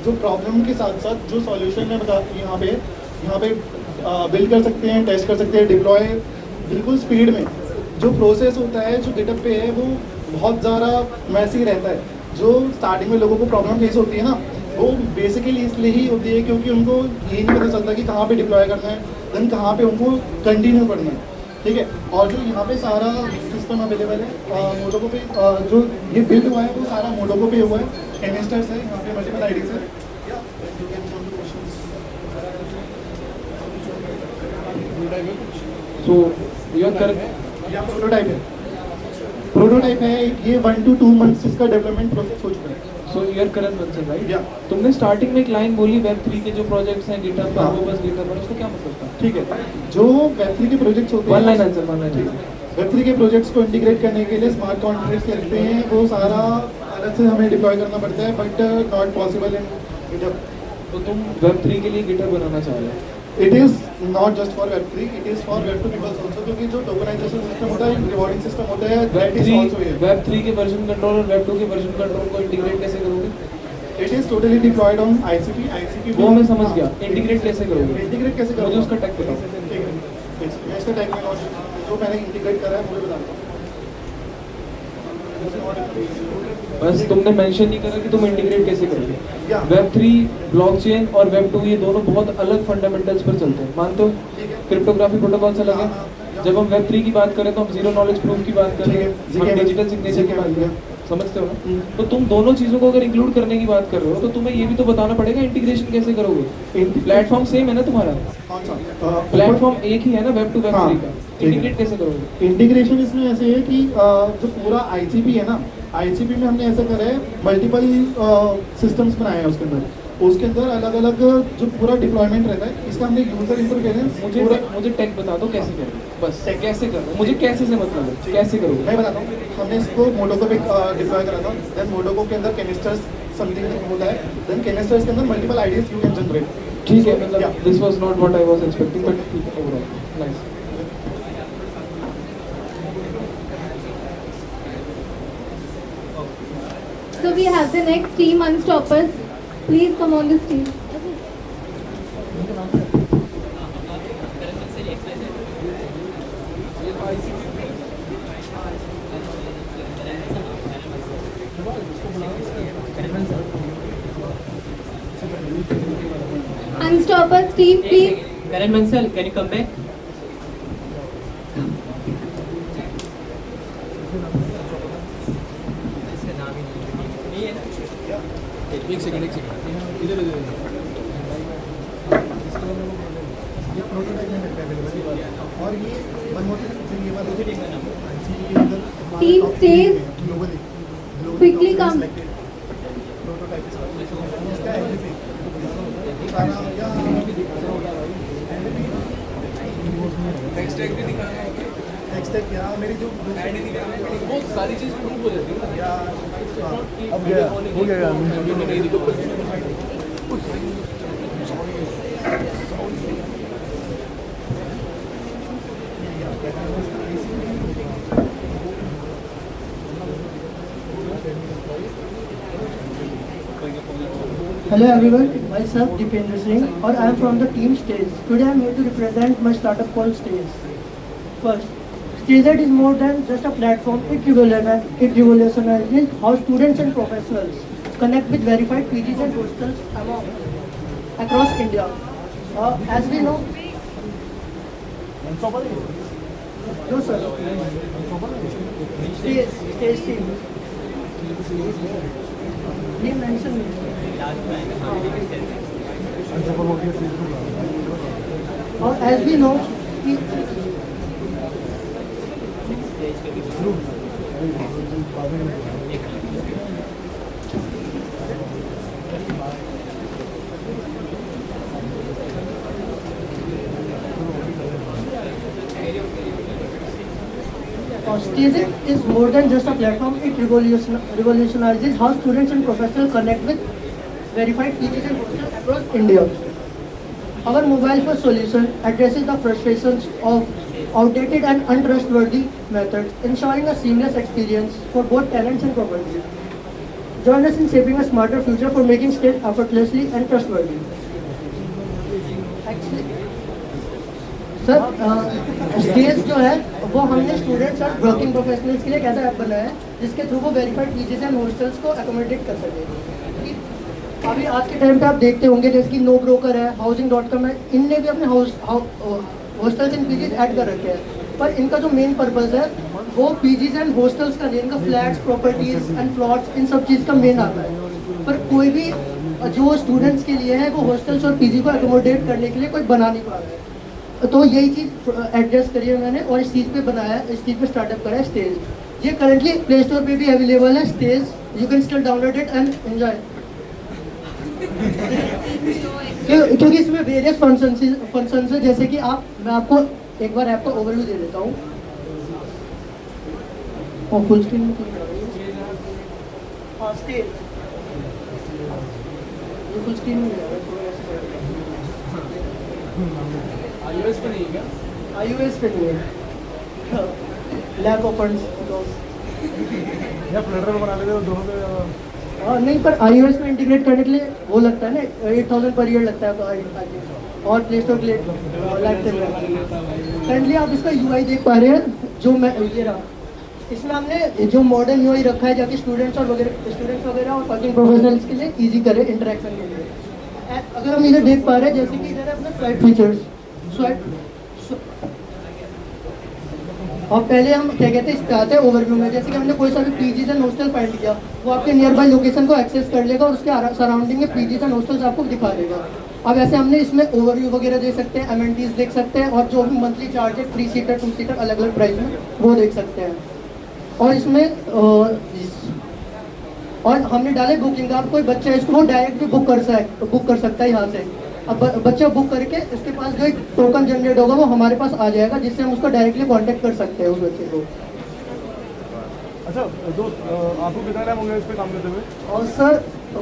जो प्रॉब्लम के साथ साथ जो सॉल्यूशन मैं बता यहाँ पे बिल्ड कर सकते हैं, टेस्ट कर सकते हैं, डिप्लॉय बिल्कुल स्पीड में। जो प्रोसेस होता है जो गिटहब पे है वो बहुत ज़्यादा मैसी रहता है। जो स्टार्टिंग में लोगों को प्रॉब्लम फेस होती है ना, वो बेसिकली इसलिए ही होती है क्योंकि उनको ये नहीं पता चलता कि कहाँ पे डिप्लॉय करना है, देन कहाँ पे उनको कंटिन्यू करना है, ठीक है। और जो यहाँ पे सारा सिस्टम अवेलेबल है मोडोको पे, जो ये बिल्ड हुआ है वो सारा मोडोको पे हुआ है। कैनिस्टर्स है, यहाँ पे मल्टीपल आईडीज है। सो यू कर प्रोटोटाइप है ये 1 to 2 months इसका डेवलपमेंट प्रोसेस हो चुका है। So you are Karan Bansal right? तुमने स्टार्टिंग में एक लाइन बोली Web3 के जो प्रोजेक्ट्स हैं गिटहब पर, वो बस गिटहब पर, उसको क्या मतलब था? ठीक है, जो Web3 के प्रोजेक्ट्स होते हैं, one line answer, one line. Web3 के प्रोजेक्ट्स को इंटीग्रेट करने के लिए स्मार्ट कॉन्ट्रैक्ट्स लगते हैं, वो सारा अलग से हमें डिप्लॉय करना पड़ता है, but not possible in GitHub. तो तुम Web3 के लिए गिटहब बनाना चाह रहे हो? It is not just for Web3, it is for Web2 peoples also, क्योंकि जो टोकनाइजेशन सिस्टम होता है, रिवॉर्डिंग सिस्टम होता है, that is also here. Web3 के वर्जन कंट्रोल और Web2 के वर्जन कंट्रोल को इंटीग्रेट कैसे करोगे? It is totally diploid on ICP। वो मैं समझ गया, इंटीग्रेट कैसे करोगे? इंटीग्रेट कैसे करोगे? मुझे उसका टैग बताओ। ठीक है, मैं इसका टैग में जो मैंने इंटीग्रेट करा है मुझे बताता हूँ। बस तुमने मेंशन नहीं करा कि तुम इंटीग्रेट कैसे करोगे। Web3, ब्लॉकचेन और Web2 ये दोनों बहुत अलग फंडामेंटल्स पर चलते हैं, मानते हो? क्रिप्टोग्राफी प्रोटोकॉल से अलग है। जब हम Web3 की बात करें तो हम जीरो नॉलेज प्रूफ की बात करें, हम डिजिटल सिग्नेचर की बात करें, समझते हो ना? तो तुम दोनों चीजों को अगर इंक्लूड करने की बात कर रहे हो तो तुम्हें ये भी तो बताना पड़ेगा इंटीग्रेशन कैसे करोगे। प्लेटफॉर्म सेम है ना तुम्हारा? प्लेटफॉर्म एक ही है ना Web2 Web3 का, इंटीग्रेट कैसे करोगे? इंटीग्रेशन इसमें ऐसे है कि जो पूरा ICP है ना, ICP में हमने ऐसा करा है, मल्टीपल सिस्टम्स बनाए हैं उसके अंदर अलग अलग जो पूरा डिप्लॉयमेंट रहता है, इसका हमने यूजर इंटरफेरेंस मुझे टेक बता दो कैसे करोगे, बस कैसे करना, मुझे कैसे से मतलब है, कैसे करोगे? मैं बताता हूँ। हमने इसको मोडोको पे डिप्लॉय करा था, देन मोडोको के अंदर कैनिस्टर्स समथिंग होता है, देन कैनिस्टर्स के अंदर multiple IDs you can generate. ठीक है, मतलब this was not what I was expecting, but overall nice. So we have the next team, Unstoppers. Please come on the stage. Unstoppers team, please. Karan Bansal, can you come back? एक second इधर ये prototype में available है और ये one more thing, ये वाला Team stays. Quickly come. Prototype इसका एमवीपी सारा नेक्स्ट टैग भी दिखाना है। नेक्स्ट स्टेप यहाँ मेरी जो ऐड दिखाना है, वो सारी चीज प्रूव हो जाती है ना। अब गया हो गया। Hello everyone, myself Deependra Singh और I am from the team Stage. Today I am here to represent my startup called Stage. First, StageEd is more than just a platform. It revolutionizes how students and professionals connect with verified PGs and hostels across India. As we know, no sir, Stage team. He mentioned me. और as we know कि StageEd is more than just a platform. It revolutionizes how students and professionals connect with verified PGs and hostels across India. Our mobile first solution addresses the frustrations of outdated and untrustworthy methods, ensuring a seamless experience for both tenants and property. Join us in shaping a smarter future for making stay effortlessly and trustworthy. Actually, sir stage जो है वो हमने students और working professionals के लिए एक ऐसा app बनाया है जिसके थ्रू वो वेरीफाइड पीजीज एंड हॉस्टल्स को अकोमोडेट कर सके। अभी आज के टाइम पे आप देखते होंगे जैसे कि नो ब्रोकर है, housing.com है, इनने भी अपने हॉस्टल्स एंड पीजीज ऐड कर रखे हैं, पर इनका जो मेन पर्पस है वो पीजीज एंड हॉस्टल्स का नहीं, इनका फ्लैट्स, प्रॉपर्टीज एंड प्लॉट्स, इन सब चीज़ का मेन आता है। पर कोई भी जो स्टूडेंट्स के लिए है वो हॉस्टल्स और पीजी को अकोमोडेट करने के लिए कोई बना नहीं पा रहा है, तो यही चीज़ एडजस्ट करी है मैंने और इस चीज़ पे बनाया है, इस चीज़ पे स्टार्टअप करा है स्टेज। ये करंटली प्ले स्टोर पे भी अवेलेबल है stage, you can still download it and enjoy. क्योंकि इसमें वेरियस फंक्शंस है, जैसे कि मैं आपको एक बार ऐप का ओवरव्यू दे देता हूँ। और फुल स्क्रीन में स्टेज ये फुल स्क्रीन में iOS पे नहीं है क्या? iOS पे नहीं है, लैक ऑफ फंड्स या फ्लटर बना लेते हो दोनों पे। नहीं, पर iOS में इंटीग्रेट करने के लिए वो लगता है ना 8000 पर ईयर लगता है और प्ले स्टोर के लिए करंटली आप इसका UI देख पा रहे हैं जो मैं ये रहा, इसमें हमने जो मॉडर्न UI रखा है जाके स्टूडेंट्स वगैरह और वर्किंग प्रोफेशनल्स के लिए ईजी करे इंटरेक्शन के लिए। अगर हम इधर देख पा रहे हैं जैसे कि इधर है अपना स्वाइप फीचर्स, और पहले हम क्या कहते हैं इस पे आते हैं ओवरव्यू में, जैसे कि हमने कोई सा भी पीजीज एंड हॉस्टल फाइंड किया वो आपके नियर बाय लोकेशन को एक्सेस कर लेगा और उसके सराउंडिंग में पीजीज एंड हॉस्टल्स आपको दिखा देगा। अब ऐसे हमने इसमें ओवरव्यू वगैरह देख सकते हैं, एमएनटीज देख सकते हैं और जो भी मंथली चार्ज है 3 सीटर 2 सीटर अलग अलग प्राइस में वो देख सकते हैं। और इसमें और हमने डाले बुकिंग, आप कोई बच्चा है इसको वो डायरेक्ट भी बुक कर सकता है यहाँ से। अब बच्चा बुक करके इसके पास जो एक टोकन जनरेट होगा वो हमारे पास आ जाएगा जिससे हम उसको डायरेक्टली कांटेक्ट कर सकते हैं उस बच्चे को। अच्छा दोस्त, आपको कितना टाइम हो गया इस पे काम करते हुए? और सर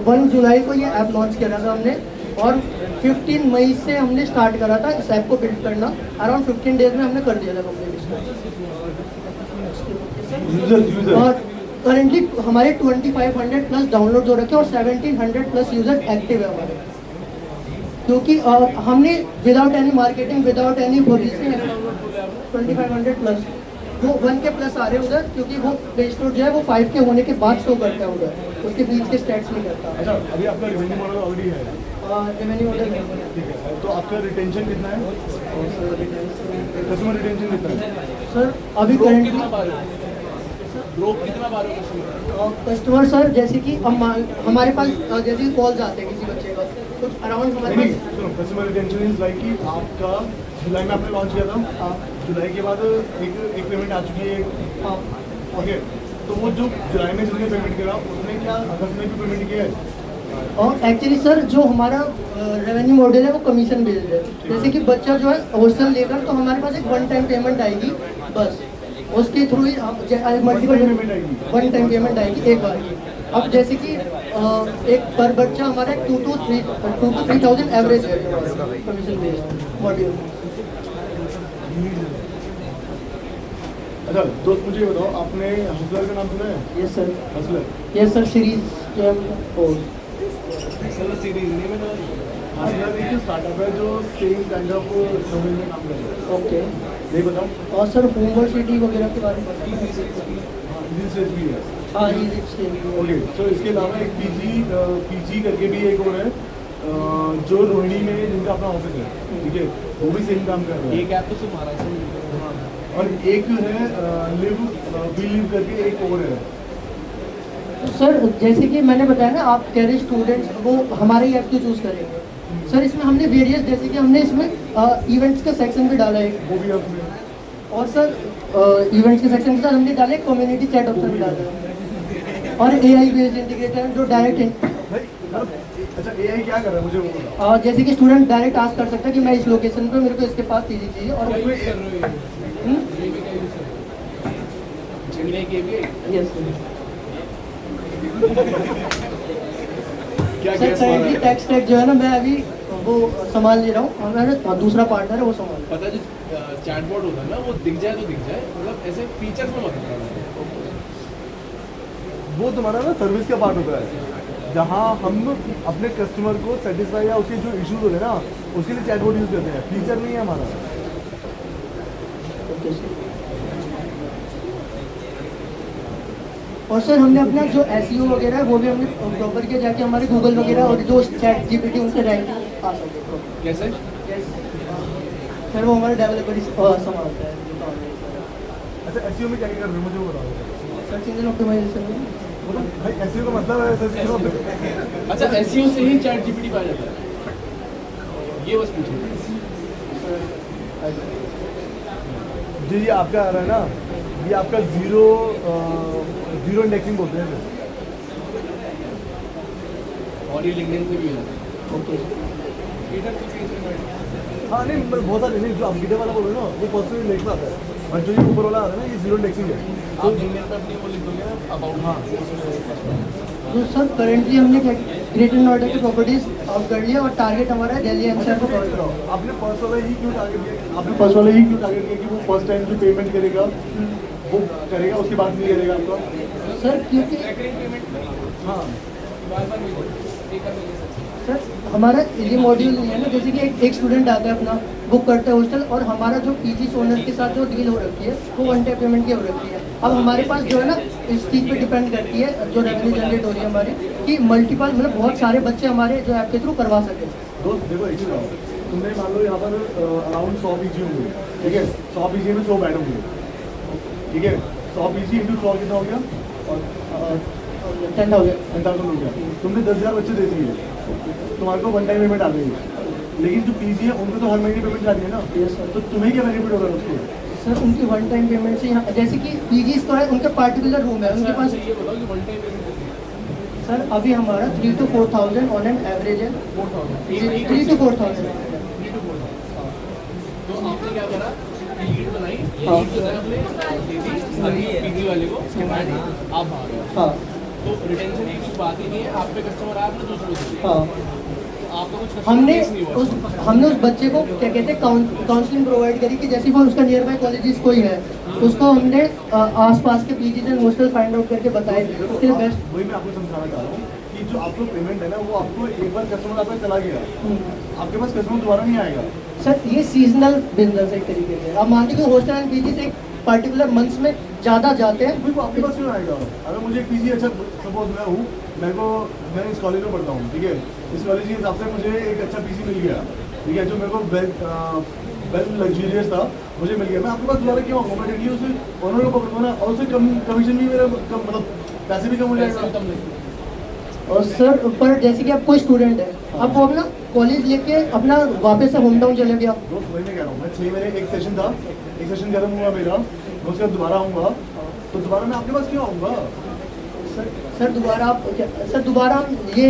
1 जुलाई को ये ऐप लॉन्च किया था हमने और 15 मई से हमने स्टार्ट करा था इस ऐप को बिल्ड करना। अराउंड 15 डेज में हमने कर दिया था कंप्लीट इसको। और करंटली हमारे 2500 प्लस डाउनलोड हो रखे हैं और 1700 प्लस यूजर्स एक्टिव है हमारे, क्योंकि हमने without any marketing without any publicity 2500 plus वो 1 के प्लस आ रहे हैं उधर, क्योंकि वो प्ले स्टोर जो है वो 5 के होने के बाद शो करता है उधर, उसके बीच के स्टैट्स नहीं करता। अच्छा, अभी आपका रेवेन्यू मॉडल ऑलरेडी है? रेवेन्यू मॉडल ठीक है, तो आपका रिटेंशन कितना है? कस्टमर रिटेंशन कितना है सर? अभी करंटली ग्रोथ कितना बार हो कस्टमर सर, जैसे कि हमारे पास जैसे कि कॉल्स आते हैं किसी बच्चे का कुछ अराउंड हमारे पास कस्टमर रिटेंशन इज लाइक कि आपका जुलाई में आपने लॉन्च किया था, जुलाई के बाद एक पेमेंट आ चुकी है, ओके, तो वो जो जुलाई में जिसने पेमेंट किया उसने क्या अगस्त में भी पेमेंट किया है? और एक्चुअली सर जो हमारा रेवेन्यू मॉडल है वो कमीशन बेस्ड है, जैसे कि बच्चा जो है हॉस्टल लेकर तो हमारे पास एक 1 टाइम पेमेंट आएगी बस, उसके थ्रू ही मल्टीपल 1 टाइम पेमेंट आएगी एक बार। अब जैसे कि एक पर बच्चा हमारा 2 to 3,000 एवरेज है कमीशन बेस्ड मॉड्यूल। अच्छा दोस्त, मुझे बताओ, आपने हसलर का नाम सुना है? Yes sir. Hustler? Yes sir, series series में तो हसलर एक स्टार्टअप है जो सेम काइंड ऑफ डोमेन में काम कर रहा है। ओके, ये बताओ। और सर होमवर्क सिटी वगैरह के बारे में भी है। हाँ ओके, तो इसके अलावा एक पीजी करके भी एक और है जो रोहिणी में जिनका अपना ऑफिस है, ठीक है, वो भी सेम काम कर रहा है। एक ऐप तो सिर्फ महाराष्ट्र में, और एक है लिव करके एक और है। तो सर जैसे कि मैंने बताया ना, आप कह रहे स्टूडेंट्स वो हमारे ही ऐप को चूज़ करेंगे सर, इसमें हमने वेरियस जैसे कि हमने इसमें इवेंट्स का सेक्शन भी डाला है वो भी आपने, और सर इवेंट्स के सेक्शन के साथ हमने डाले कम्युनिटी चैट ऑप्शन भी डाला है और AI बेस्ड इंटीग्रेटर जो डायरेक्ट अच्छा AI क्या कर रहा है मुझे वो बताओ। जैसे कि स्टूडेंट डायरेक्ट आस्क कर सकता है कि मैं इस लोकेशन पे मेरे को इसके पास पीजी चाहिए और yes sir currently tax stack जो है ना मैं अभी वो संभाल ले रहा हूँ और मेरा दूसरा पार्टनर है वो संभाल पता है जो चैटबॉट होता है ना वो दिख जाए तो दिख जाए, मतलब ऐसे फीचर्स में मत करना। वो तुम्हारा ना सर्विस का पार्ट होता है, जहाँ हम अपने कस्टमर को सेटिस्फाई या उसके जो इश्यूज होते हैं ना उसके लिए चैटबॉट यूज़ करते हैं, फीचर नहीं है हमारा। और सर हमने अपना जो SEO वगैरह है वो भी हमने प्रॉपर किया जाके हमारे गूगल वगैरह और जो चैट GPT उनसे रैंक आ सके। कैसे? सर वो हमारे डेवलपर ही संभालता है। अच्छा SEO में क्या क्या कर रहे हो मुझे वो बताओ। सर्च इंजन ऑप्टिमाइजेशन में मतलब भाई SEO का मतलब है सर्च इंजन ऑप्टिमाइजेशन। अच्छा SEO से ही चैट GPT पाया जाता है, ये बस पूछो। जी ये आपका आ रहा है ना, ये आपका जीरो इंडेक्सिंग बोलते हैं। और ये लिंक्डइन से भी है। ओके। हाँ नहीं बहुत सारे नहीं, जो आप गिटे वाला बोल रहे हो ना वो पर्सनल इंडेक्स में आता है, और जो ये ऊपर वाला आ रहा है ना ये जीरो इंडेक्सिंग है। तो लिंक्डइन पे अपनी वो लिख दोगे ना अबाउट। हाँ तो सर करेंटली हमने ग्रेटर नोएडा की प्रॉपर्टीज आउट कर लिया और टारगेट हमारा है दिल्ली एनसीआर को कवर कराओ। आपने फर्स्ट वाला ही क्यों टारगेट किया? आपने फर्स्ट वाला ही क्यों टारगेट किया कि वो फर्स्ट टाइम जो पेमेंट करेगा वो करेगा, उसके बाद नहीं करेगा आपका? सर क्योंकि हाँ सर हमारा ये मॉड्यूल नहीं है ना, जैसे कि एक स्टूडेंट आता है अपना बुक करता है हॉस्टल और हमारा जो पीजी ओनर के साथ जो डील हो रखी है वो वन टाइम पेमेंट की हो रखी है। अब हमारे पास जो है ना इस चीज़ पे डिपेंड करती है जो रेवेन्यू जनरेट हो रही है हमारी कि मल्टीपल मतलब बहुत सारे बच्चे हमारे जो ऐप के थ्रू करवा सकें। दोस्त देखो एक चीज़ तुमने मान लो यहाँ पर अराउंड 100 पीजी होंगे, ठीक है? 100 पीजी में 100 बैठ होंगे, ठीक है? 100 पीजी इंटू 100 कितना हो गया? और 10,000 हो गया। तुमने 10,000 बच्चे दे दिए, तुम्हारे को वन टाइम पेमेंट आ गई, लेकिन जो पीजी है उनको तो हर महीने पेमेंट जाती है ना। Yes sir. तो तुम्हें क्या बेनिफिट होगा उसको? सर उनकी वन टाइम पेमेंट से यहाँ जैसे कि पीजी तो है उनका पार्टिकुलर रूम है उनके पास। ये बताओ कि वन टाइम पेमेंट सर अभी हमारा 3 to 4,000 ऑन एन एवरेज है। 3 to 4,000। तो आपने क्या करा, लीड बनाई, हाँ। लीड जो है अपने पीजी वाले को, उसके बाद आप बाहर गए। हाँ तो रिटेंशन की कुछ बात ही नहीं है, आप पे कस्टमर आया अपने दूसरों से। हाँ आपका कुछ हमने उस बच्चे को क्या कहते हैं काउंसलिंग प्रोवाइड करी कि जैसे वो उसका नियर बाय कॉलेजेस कोई है उसको हमने आसपास के PGs and hostel find out करके बताए उसके लिए बेस्ट। वही मैं आपको समझाना चाह रहा हूँ कि जो आपको पेमेंट है ना वो आपको एक बार कस्टमर आपका चला गया, आपके पास कस्टमर दोबारा नहीं आएगा। सर ये सीजनल बिजनेस है एक तरीके से। आप मान लीजिए हॉस्टल एंड पीजीज एक पर्टिकुलर मंथ्स में ज़्यादा जाते हैं। फिर आपके पास क्यों आएगा? अगर मुझे एक पीजी अच्छा सपोज मैं हूँ, मैं इस कॉलेज में पढ़ता हूँ, ठीक है? इस कॉलेज के हिसाब से मुझे एक अच्छा पीसी मिल गया, ठीक है, जो मेरे को वेल लग्जरियस था, मुझे मिल गया। मैं आपके पास दोबारा क्यों आऊँगा? मैं डायरेक्टली उसे ऑनर को पकड़ूँ ना, और उससे कमीशन भी मेरा मतलब पैसे भी कम हो जाएगा। और सर पर जैसे कि आप कोई स्टूडेंट है अब वो अपना कॉलेज लेके अपना वापस से होम टाउन चले गया। दोस्त वही मैं कह रहा हूँ, मैं 6 महीने एक सेशन था, एक सेशन खत्म हुआ मेरा, मैं उसके बाद दोबारा आऊँगा, तो दोबारा मैं आपके पास क्यों आऊँगा? सर दोबारा हम ये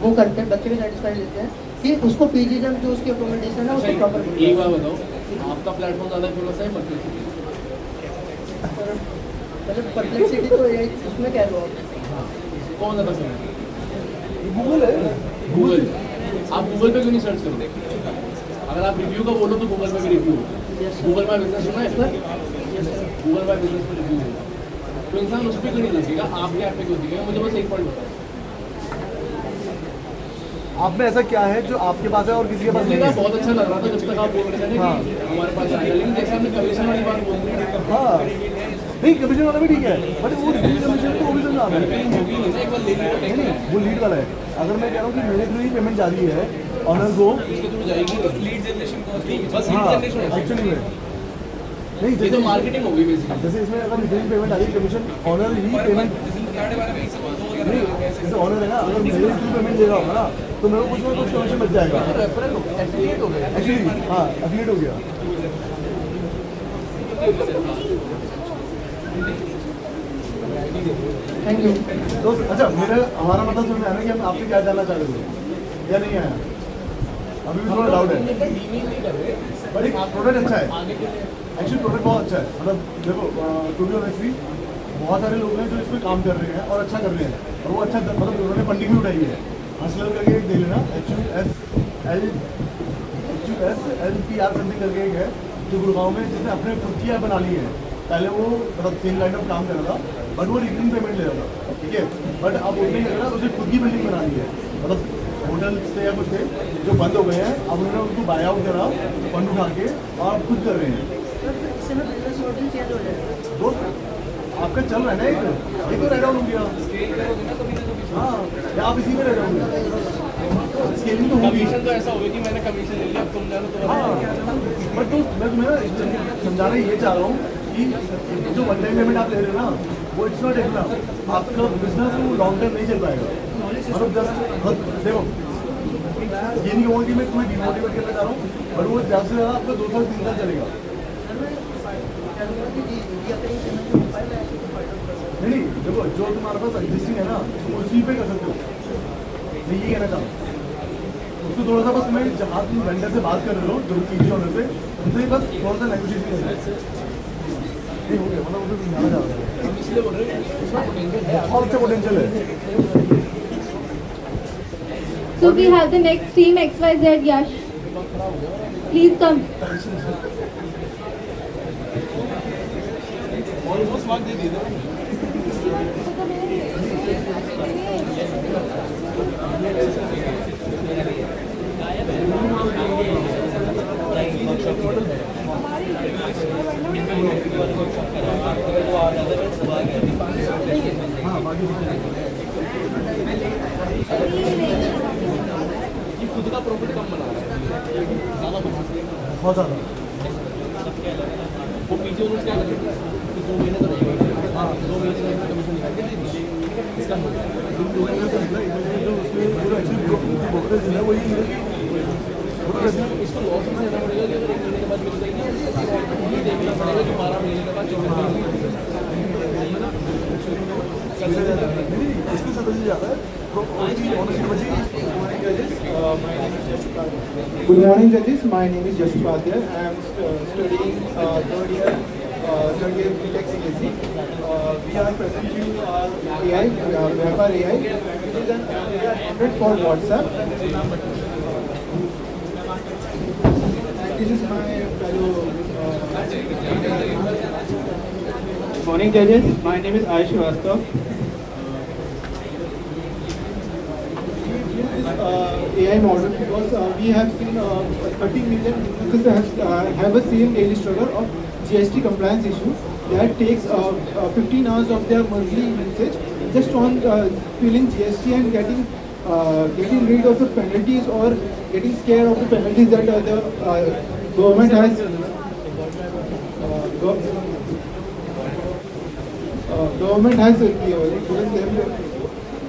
वो करते हैं, बच्चे को सेटिस्फाई लेते हैं कि उसको पीजी जब जो उसकी अकोमोडेशन है उसको प्रॉपर। एक बार बताओ, आपका प्लेटफॉर्म ज़्यादा फेमस है परप्लेक्सिटी? मतलब परप्लेक्सिटी तो यही उसमें कह लो आप। कौन ज़्यादा फेमस? गूगल है। गूगल। आप गूगल पे क्यों नहीं सर्च करोगे? अगर आप रिव्यू का बोलो तो गूगल पे भी रिव्यू होगा। गूगल माय बिजनेस सुना है? गूगल माय बिजनेस पर रिव्यू होगा, तो इंसान उस पर क्यों नहीं देखेगा, आपके ऐप पे क्यों देखेगा? मुझे बस एक पॉइंट बताओ, आप में ऐसा क्या है जो आपके पास है और किसी के पास नहीं है? बहुत अच्छा लग रहा था जब तक आप बोल रहे थे ना कि हमारे पास आएगा, लेकिन जैसे आपने कमीशन वाली बात बोल दी। हाँ नहीं कमीशन वाला भी ठीक है, बट वो कमीशन तो वो भी समझा वो लीड वाला है। अगर मैं कह रहा हूँ कि मेरे थ्रू ही पेमेंट जा रही है ऑनर को, उसके थ्रू जाएगी लीड जनरेशन कॉस्ट, बस हाँ लीड जनरेशन एक्चुअली में नहीं, ये तो मार्केटिंग होगी बेसिकली। जैसे इसमें अगर रिटेल पेमेंट आ रही है कमीशन ऑनर ही पेमेंट नहीं, जैसे ऑनर है ना, अगर मेरे थ्रू पेमेंट दे रहा होगा ना तो मेरे को कुछ ना कुछ कमीशन बच जाएगा। एफिलिएट हो गया एक्चुअली हाँ एफिलिएट हो गया। Thank you. तो अच्छा हमारा मतलब समझ में आया ना कि हम आपसे क्या जानना चाह रहे थे या नहीं आया? अभी भी थोड़ा डाउट है, बट एक प्रोडक्ट अच्छा है, एक्चुअली प्रोडक्ट बहुत अच्छा है। मतलब देखो टू बी ऑनेस्टली बहुत सारे लोग हैं जो इसमें काम कर रहे हैं और अच्छा कर रहे हैं, और वो अच्छा मतलब उन्होंने फंडिंग भी उठाई है, हसलर करके एक दे लेना, HUSLPR समथिंग करके एक है जो गुड़गांव में, जिसने अपने खुद की ऐप बना ली है। पहले वो मतलब सेम लाइन ऑफ काम कर रहा था, बट वो रिकरिंग पेमेंट ले रहा था, ठीक है। बट अब उसने क्या करा, उसने खुद की बिल्डिंग बना ली है, मतलब होटल से या कुछ थे जो बंद हो गए हैं, अब उन्होंने उनको बाय आउट करा फंड उठा के, और आप खुद कर रहे हैं। दोस्त आपका चल रहा है ना, एक तो रेड आउट हो गया, हाँ, या आप इसी में रह रहे होंगे, स्केलिंग तो होगी। कमीशन तो ऐसा होगा कि मैंने कमीशन ले लिया, अब तुम जानो तो हाँ, बट तो मैं तुम्हें समझाना ये चाह रहा हूँ कि जो वन टाइम पेमेंट आप ले रहे हो ना, वो इट्स नॉट इनफ, आपका बिजनेस वो लॉन्ग टर्म नहीं चल पाएगा। मतलब जस्ट देखो, ये नहीं कहूँगा कि मैं तुम्हें डिमोटिवेट करना चाह रहा हूँ, बट वो ज़्यादा से ज़्यादा आपका 2 साल 3 साल चलेगा। नहीं, देखो जो तुम्हारे पास एग्जिस्टिंग है ना, तुम उसी पे कर सकते हो, मैं ये कहना चाहता हूँ। उसको थोड़ा सा बस, मैं जहाँ तुम वेंडर से बात कर रहे हो, जो चीज़ें होने से, उनसे बस थोड़ा सा नेगोशिएशन करना है। नहीं हो गया, मतलब उसे समझाना चाह रहा हूँ, इसलिए बोल रहे हैं बहुत अच्छा पोटेंशियल है। So we have the next team XYZ Yash. Please come. Almost mark दे दिए ये खुद का प्रॉफिट कम बना रहा है, ज़्यादा बना रहा है, बहुत ज़्यादा। वो पीछे उन्होंने क्या करेगा कि 2 महीने तो रहेगा, हाँ 2 महीने का कमीशन निकाल के इसका इसको लॉस में देना पड़ेगा कि अगर 1 महीने के बाद मिल जाएगी, ये देखना पड़ेगा कि 12 महीने के बाद 24 इसकी समझ जाता है। Good morning, judges. My name is Yash Upadhyay. I am studying third year BTech CSE. We are presenting our AI, Vyapar AI. It is an AI template for WhatsApp. And this is my fellow. Morning, judges. My name is Ayush Srivastav. AI model because we have seen 30 million businesses have a same daily struggle of GST compliance issue that takes 15 hours of their monthly usage just on filling GST and getting rid of the penalties or getting scared of the penalties that the government has given them.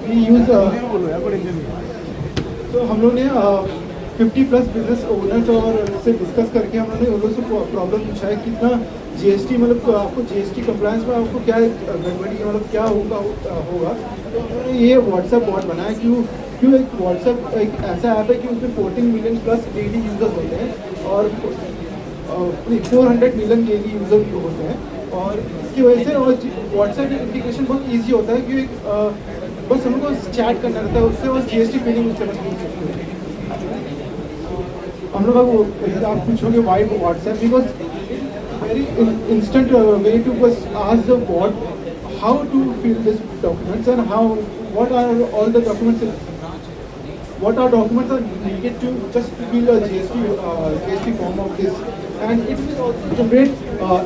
We use तो हम लोग ने 50+ business owners और से discuss करके हम लोगों ने उन लोगों से प्रॉब्लम पूछा है कितना जीएसटी, मतलब आपको जीएसटी कंप्लायंस में आपको क्या गड़बड़ी, मतलब क्या होगा। तो उन्होंने ये व्हाट्सएप बॉट बनाया। क्यों एक व्हाट्सएप एक ऐसा ऐप है कि उसमें 14 मिलियन प्लस डेली यूजर्स होते हैं और 400 मिलियन डेली यूजर भी होते हैं, और इसकी वजह से और व्हाट्सएप इंटीग्रेशन बहुत ईजी होता है कि बस हमको चैट करना रहता है उससे, और जीएसटी फीलिंग उससे बस हम लोग आप पूछोगे why WhatsApp, because very instant way to बस ask the bot how to fill this documents and how what are all the documents are needed to just fill a GST form of this, and it will also generate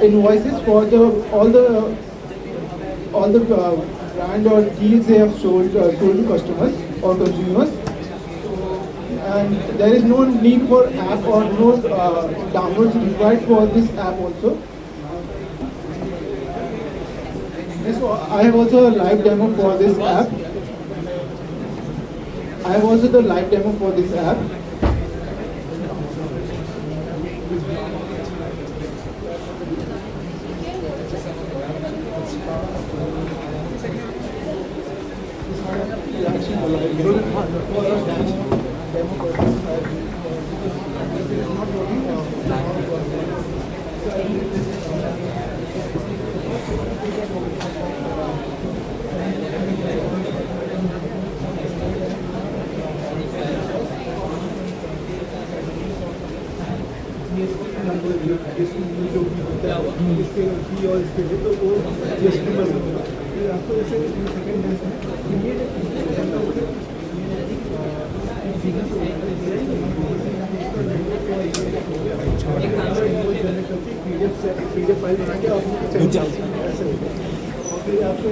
invoices for all the brand or deals they have sold to customers or consumers, and there is no need for app or no downloads required for this app also. Yes, so I have also a live demo for this app. I have also the live demo for this app. जो भी होता है इसके फी और इसके लिए, तो वो GST में होगा। फिर आपको जैसे सेकेंड हैंड PDF फाइल बना के और फिर आपको